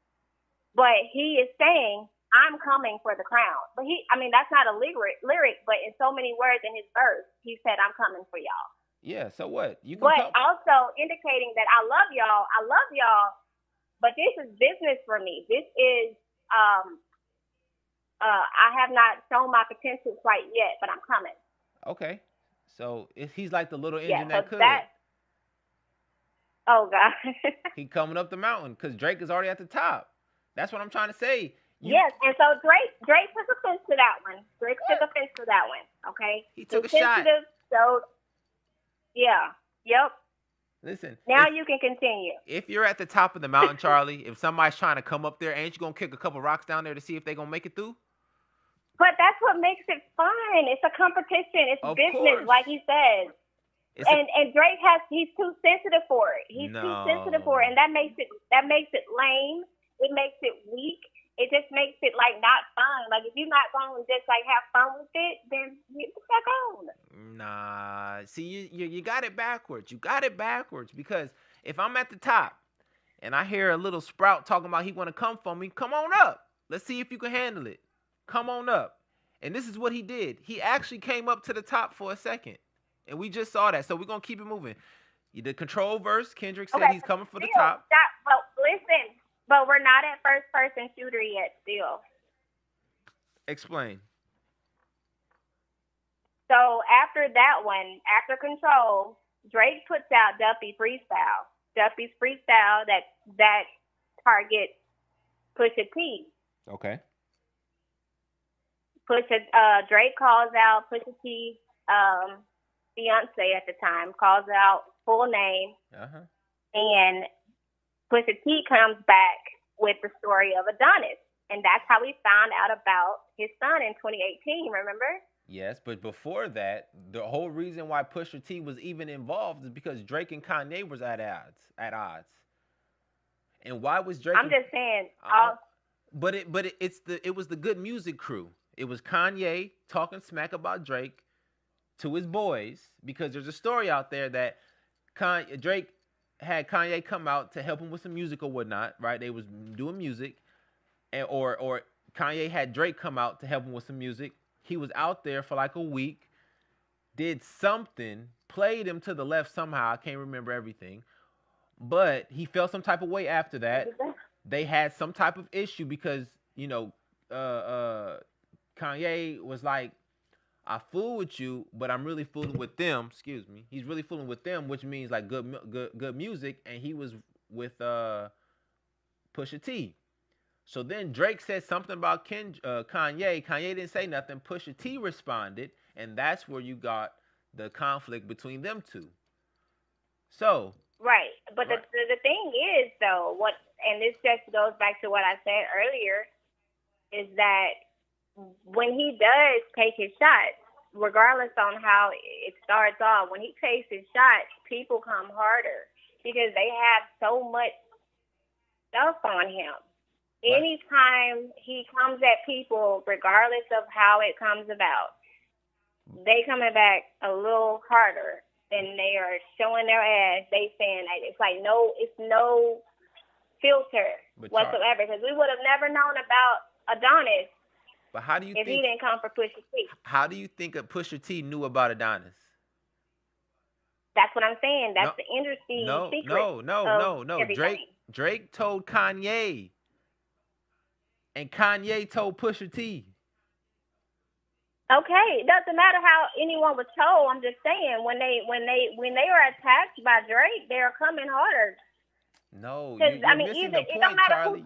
but he is saying, I'm coming for the crown. But that's not a lyric, but in so many words in his verse, he said, I'm coming for y'all. Yeah, so what? Also indicating that I love y'all, but this is business for me. This is, I have not shown my potential quite yet, but I'm coming. Okay. So he's like the little engine that could. Oh, God. He coming up the mountain because Drake is already at the top. That's what I'm trying to say. Yes, and so Drake took offense to that one. Drake took offense to that one, okay? He took a shot. So, yeah, yep. Listen. Now you can continue. If you're at the top of the mountain, Charlie, if somebody's trying to come up there, ain't you going to kick a couple rocks down there to see if they're going to make it through? But that's what makes it fun. It's a competition. It's business, like he said. And Drake he's too sensitive for it. He's too sensitive for it, and that makes it lame. It makes it weak. It just makes it like not fun. Like if you're not going to just like have fun with it, then get the fuck on. Nah, see you got it backwards. You got it backwards because if I'm at the top and I hear a little sprout talking about he want to come for me, come on up. Let's see if you can handle it. Come on up. And this is what he did. He actually came up to the top for a second. And we just saw that. So we're going to keep it moving. The control verse, Kendrick said he's coming for the top. Well, listen, but we're not at first person shooter yet still. Explain. So after that one, after control, Drake puts out Duppy Freestyle. Duppy's Freestyle that targets Pusha T. Okay. Drake calls out Pusha T, fiance at the time, calls out full name, and Pusha T comes back with the story of Adonis, and that's how we found out about his son in 2018. Remember? Yes, but before that, the whole reason why Pusha T was even involved is because Drake and Kanye was at odds. And why was Drake? I'm just saying. But it was the Good Music crew. It was Kanye talking smack about Drake to his boys because there's a story out there that Drake had Kanye come out to help him with some music or whatnot, right? They was doing music, or Kanye had Drake come out to help him with some music. He was out there for like a week, did something, played him to the left somehow. I can't remember everything, but he felt some type of way after that. They had some type of issue because Kanye was like, I fool with you, but I'm really fooling with them. Excuse me. He's really fooling with them, which means like good music. And he was with Pusha T. So then Drake said something about Kanye. Kanye didn't say nothing. Pusha T responded, and that's where you got the conflict between them two. So right, but right. The thing is though, and this just goes back to what I said earlier, is that when he does take his shots, regardless on how it starts off, when he takes his shots, people come harder because they have so much stuff on him. Right. Anytime he comes at people, regardless of how it comes about, they coming back a little harder and they are showing their ass. They saying that it's no filter whatsoever because we would have never known about Adonis. But how do you if think he didn't come for Pusha T? How do you think Pusha T knew about Adonis? That's what I'm saying. That's the industry secret. No. Drake told Kanye, and Kanye told Pusha T. Okay, it doesn't matter how anyone was told. I'm just saying when they are attacked by Drake, they are coming harder. No, you're missing the point,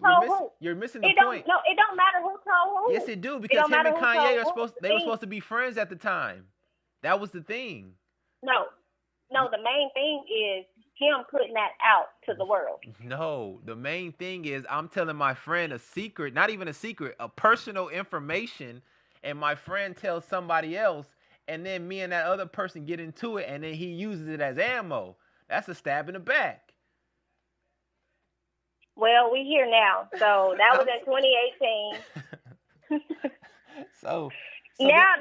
Charlie. You're missing the point. No, it don't matter who told who. Yes, it do because him and Kanye were supposed to be friends at the time. That was the thing. No, No, the main thing is him putting that out to the world. No, the main thing is I'm telling my friend a secret, not even a secret, a personal information, and my friend tells somebody else, and then me and that other person get into it, and then he uses it as ammo. That's a stab in the back. Well, we here now. So that was in 2018. so now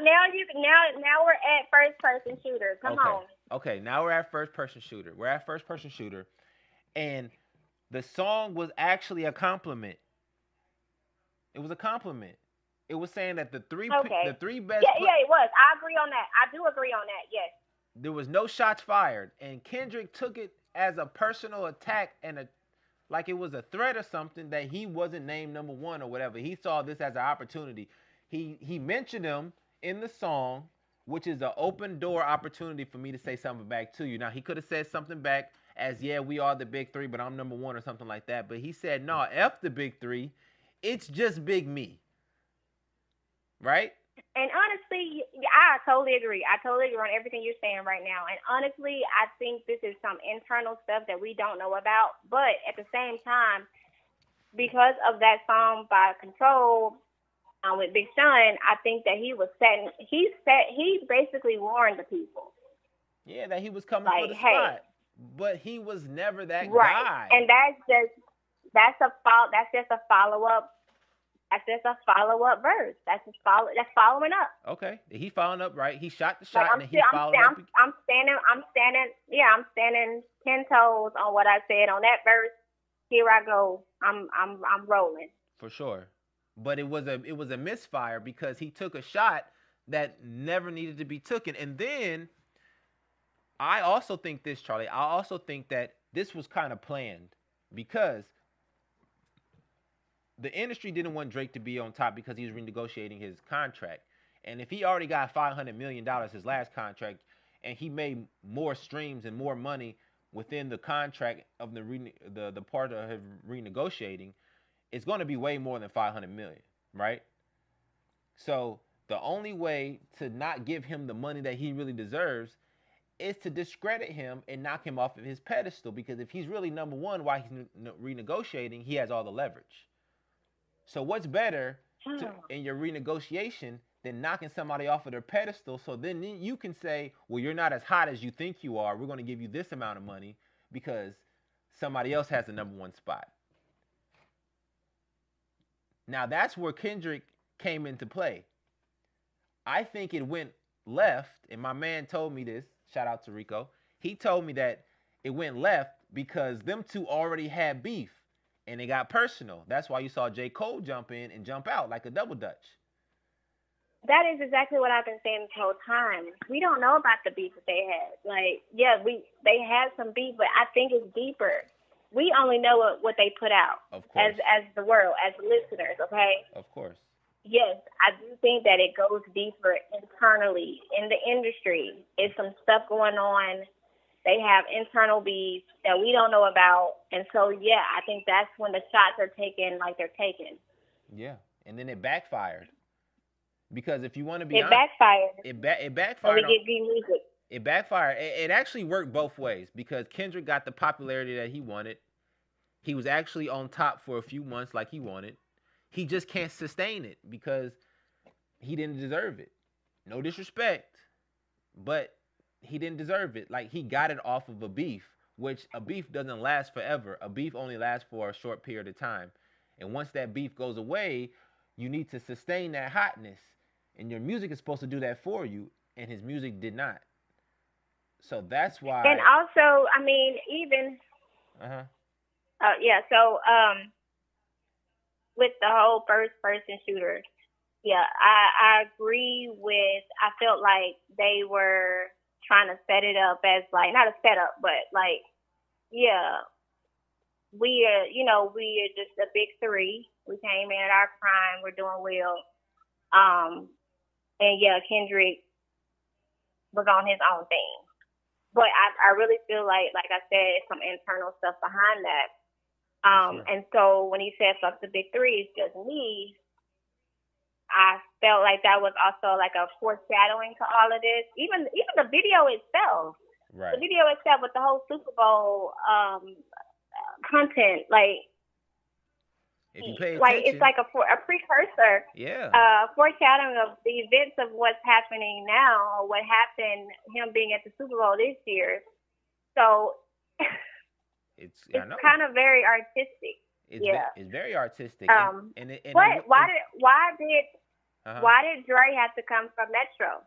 we're at first person shooter. Come on. Okay, now we're at first person shooter. And the song was actually a compliment. It was a compliment. It was saying that the three best. Yeah, it was. I agree on that. I do agree on that. Yes. There was no shots fired, and Kendrick took it as a personal attack and like it was a threat or something that he wasn't named number one or whatever. He saw this as an opportunity. He mentioned him in the song, which is an open door opportunity for me to say something back to you. Now, he could have said something back as, yeah, we are the big three, but I'm number one or something like that. But he said, no, F the big three. It's just big me. Right? And honestly, I totally agree. I totally agree on everything you're saying right now. And honestly, I think this is some internal stuff that we don't know about. But at the same time, because of that song by Control with Big Sean, I think that he basically warned the people. Yeah, that he was coming for the spot. But he was never that guy. And that's just a follow-up. That's just a follow-up verse. That's following up. Okay, he following up, right? He shot the shot, and he followed up. I'm standing 10 toes on what I said on that verse. Here I go. I'm rolling. For sure, but it was a misfire because he took a shot that never needed to be taken. And then I also think this, Charlie. I also think that this was kind of planned because the industry didn't want Drake to be on top because he was renegotiating his contract. And if he already got $500 million his last contract, and he made more streams and more money within the contract of the part of him renegotiating, it's going to be way more than $500 million, right? So the only way to not give him the money that he really deserves is to discredit him and knock him off of his pedestal, because if he's really number one while he's renegotiating, he has all the leverage. So what's better in your renegotiation than knocking somebody off of their pedestal, so then you can say, well, you're not as hot as you think you are. We're going to give you this amount of money because somebody else has the number one spot. Now, that's where Kendrick came into play. I think it went left, and my man told me this. Shout out to Rico. He told me that it went left because them two already had beef. And it got personal. That's why you saw J. Cole jump in and jump out like a double dutch. That is exactly what I've been saying this whole time. We don't know about the beef that they had. They had some beef, but I think it's deeper. We only know what they put out as the world, as listeners, okay? Of course. Yes, I do think that it goes deeper internally in the industry. It's some stuff going on. They have internal beef that we don't know about. And so, yeah, I think that's when the shots are taken like they're taken. Yeah, and then it backfired. Because if you want to be honest, backfired. It backfired. When we get music. It backfired. It actually worked both ways because Kendrick got the popularity that he wanted. He was actually on top for a few months like he wanted. He just can't sustain it because he didn't deserve it. No disrespect, but he didn't deserve it. Like, he got it off of a beef, which a beef doesn't last forever. A beef only lasts for a short period of time. And once that beef goes away, you need to sustain that hotness. And your music is supposed to do that for you, and his music did not. So that's why. And also, I mean, even. With the whole first-person shooter, yeah, I agree with. I felt like they were trying to set it up as like not a setup, but like, yeah, we are just the big three. We came in at our prime. We're doing well. And yeah, Kendrick was on his own thing. But I really feel like I said, some internal stuff behind that. Sure. And so when he said fuck the big three, it's just me, I felt like that was also like a foreshadowing to all of this. Even the video itself. The video itself with the whole Super Bowl content, like, if you pay attention, like it's like a precursor, foreshadowing of the events of what's happening now, or what happened, him being at the Super Bowl this year. So it's kind of very artistic. It's very artistic. Why did Dre have to come from Metro?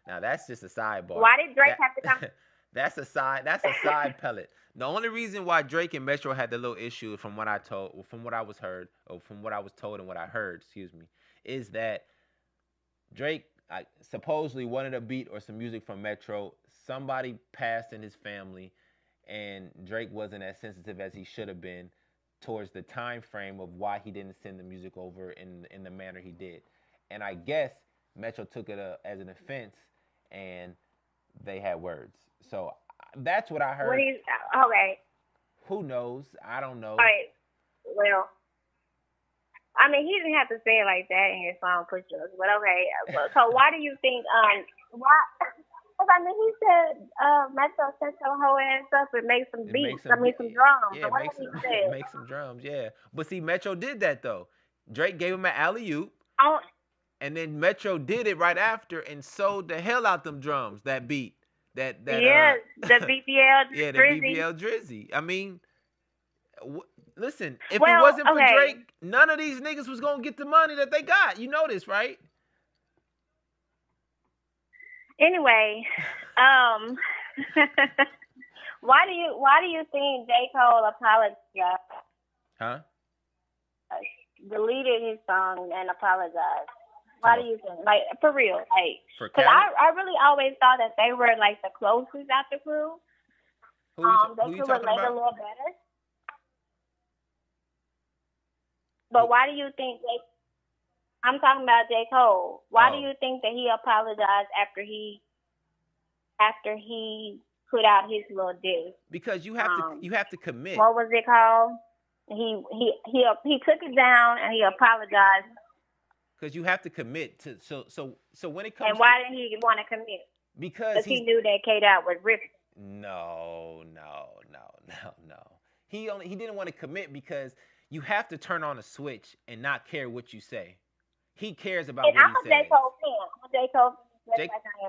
Now that's just a sidebar. Why did Drake have to come? That's a side pellet. The only reason why Drake and Metro had the little issue, from what I was told and what I heard, is that Drake supposedly wanted a beat or some music from Metro. Somebody passed in his family, and Drake wasn't as sensitive as he should have been towards the time frame of why he didn't send the music over in the manner he did. And I guess Metro took it as an offense, and they had words. So that's what I heard. Okay. Who knows? I don't know. All right. Well, I mean, he didn't have to say it like that in his song "Push Us," but okay. So why do you think? Why? Because I mean, he said Metro set your whole ass up and make some beats. Some drums. Yeah, make some drums. Yeah, but see, Metro did that though. Drake gave him an alley-oop. Oh. And then Metro did it right after and sold the hell out them drums, that beat. The BBL Drizzy. Yeah, the BBL Drizzy. I mean, listen, if it wasn't for Drake, none of these niggas was going to get the money that they got. You know this, right? Anyway, why do you think J. Cole apologized? Huh? Deleted his song and apologized. Why do you think? Like, for real, like, because I really always thought that they were like the closest out the crew. They could relate a little better. But why do you think I'm talking about J. Cole. Why do you think that he apologized after he put out his little diss? Because you have to commit. What was it called? He took it down and he apologized. Because you have to commit to so when it comes. And why didn't he want to commit? Because he knew that K-Dot was ripping. No. He didn't want to commit because you have to turn on a switch and not care what you say. He cares about what he says.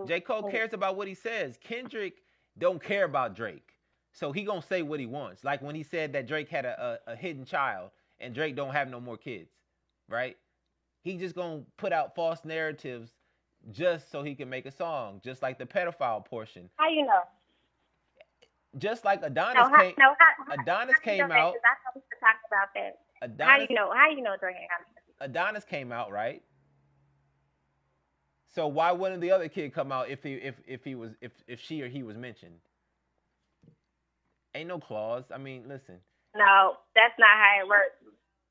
J. Cole cares about what he says. Kendrick don't care about Drake, so he gonna say what he wants. Like when he said that Drake had a hidden child and Drake don't have no more kids, right? He just gonna put out false narratives just so he can make a song, just like the pedophile portion. How you know? Just like Adonis came out. I thought we were talking about that. How you know Drake ain't got it? Adonis came out, right? So why wouldn't the other kid come out if she or he was mentioned? Ain't no clause. I mean, listen. No, that's not how it works.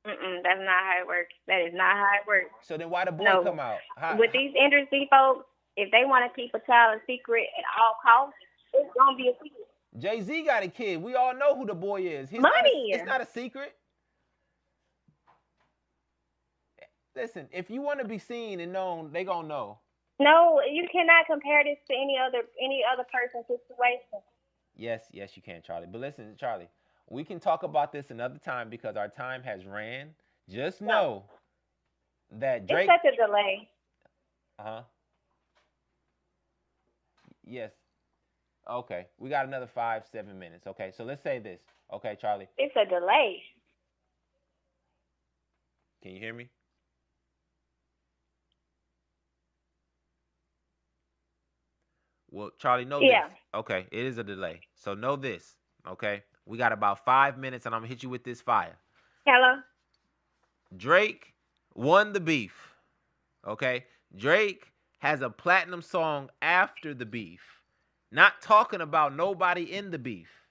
That's not how it works. That is not how it works. So then why the boy come out? With these industry folks, if they want to keep a child a secret at all costs, it's gonna be a secret. Jay-Z got a kid. We all know who the boy is. It's not a secret. Listen, if you want to be seen and known, they gonna know. No, you cannot compare this to any other person's situation. Yes, you can, Charlie. But listen, Charlie, we can talk about this another time because our time has ran. Just know that Drake. It's such a delay. Yes. Okay, we got another 5-7 minutes. Okay, so let's say this. Okay, Charlie. It's a delay. Can you hear me? Well, Charlie, know this. Okay, it is a delay. So know this, okay? We got about 5 minutes, and I'm going to hit you with this fire. Hello? Drake won the beef, okay? Drake has a platinum song after the beef, not talking about nobody in the beef.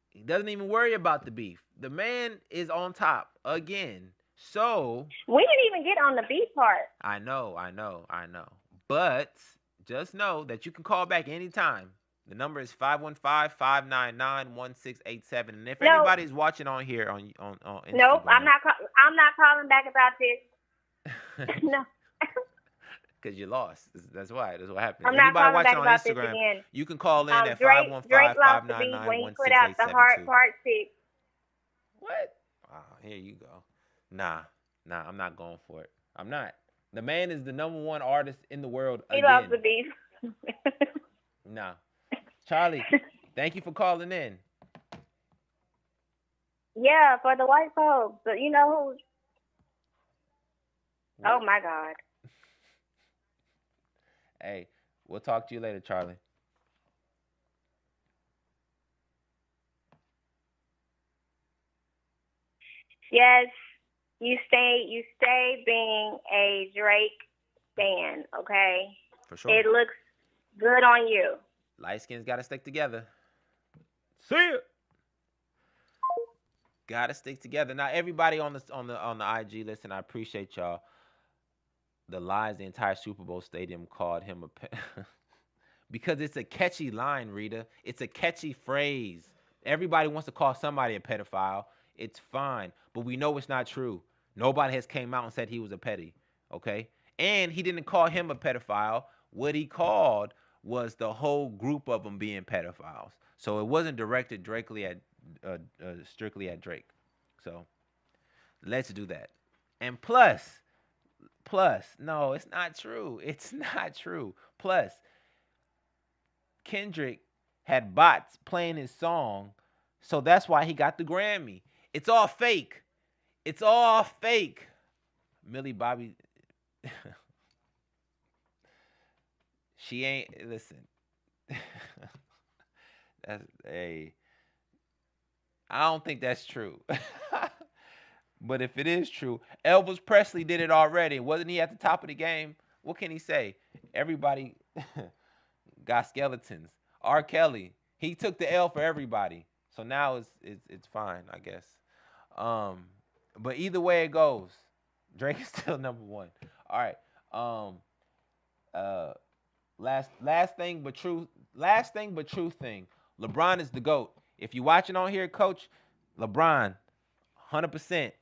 He doesn't even worry about the beef. The man is on top again. So we didn't even get on the beef part. I know. But just know that you can call back anytime. The number is 515-599-1687. And if anybody's watching on here on Instagram. Nope, I'm not calling back about this. No. Because you lost. That's why. That's what happened. I'm not Anybody calling back watching on about this Instagram, again. you can call in at Drake lost the beef when he put out the 515-599-16872. Part 6. What? Oh, here you go. Nah, I'm not going for it. I'm not. The man is the #1 artist in the world He again. loves the beef. Nah. Charlie, thank you for calling in. Yeah, for the white folks. But you know who? What? Oh, my God. Hey, we'll talk to you later, Charlie. Yes, you stay being a Drake fan, okay? For sure. It looks good on you. Light skins gotta stick together. See ya. Gotta stick together. Now, everybody on the IG listen, I appreciate y'all. The lies, the entire Super Bowl stadium called him a because it's a catchy line, Rita. It's a catchy phrase. Everybody wants to call somebody a pedophile. It's fine, but we know it's not true. Nobody has came out and said he was a petty, okay? And he didn't call him a pedophile. What he called was the whole group of them being pedophiles. So it wasn't directed directly at strictly at Drake. So let's do that. And plus, no, it's not true. It's not true. Plus, Kendrick had bots playing his song, so that's why he got the Grammy. It's all fake. It's all fake. Millie Bobby, she ain't, listen. I don't think that's true. But if it is true, Elvis Presley did it already. Wasn't he at the top of the game? What can he say? Everybody got skeletons. R. Kelly, he took the L for everybody. So now it's fine, I guess. But either way it goes, Drake is still #1. All right. Last thing but true thing. LeBron is the GOAT. If you're watching on here, Coach, LeBron, 100%.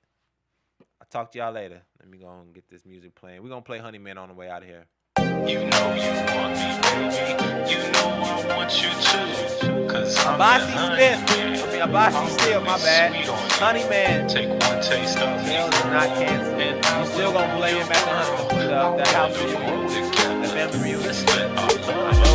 I'll talk to y'all later. Let me go and get this music playing. We're going to play Honeyman on the way out of here. You know you want me, baby. You know I want you too. Cause I'm Abasi Still, my bad. Honeyman. Take one taste of me. Hell is not canceled. You still going to play him back on that house reunion. The family reunion. I know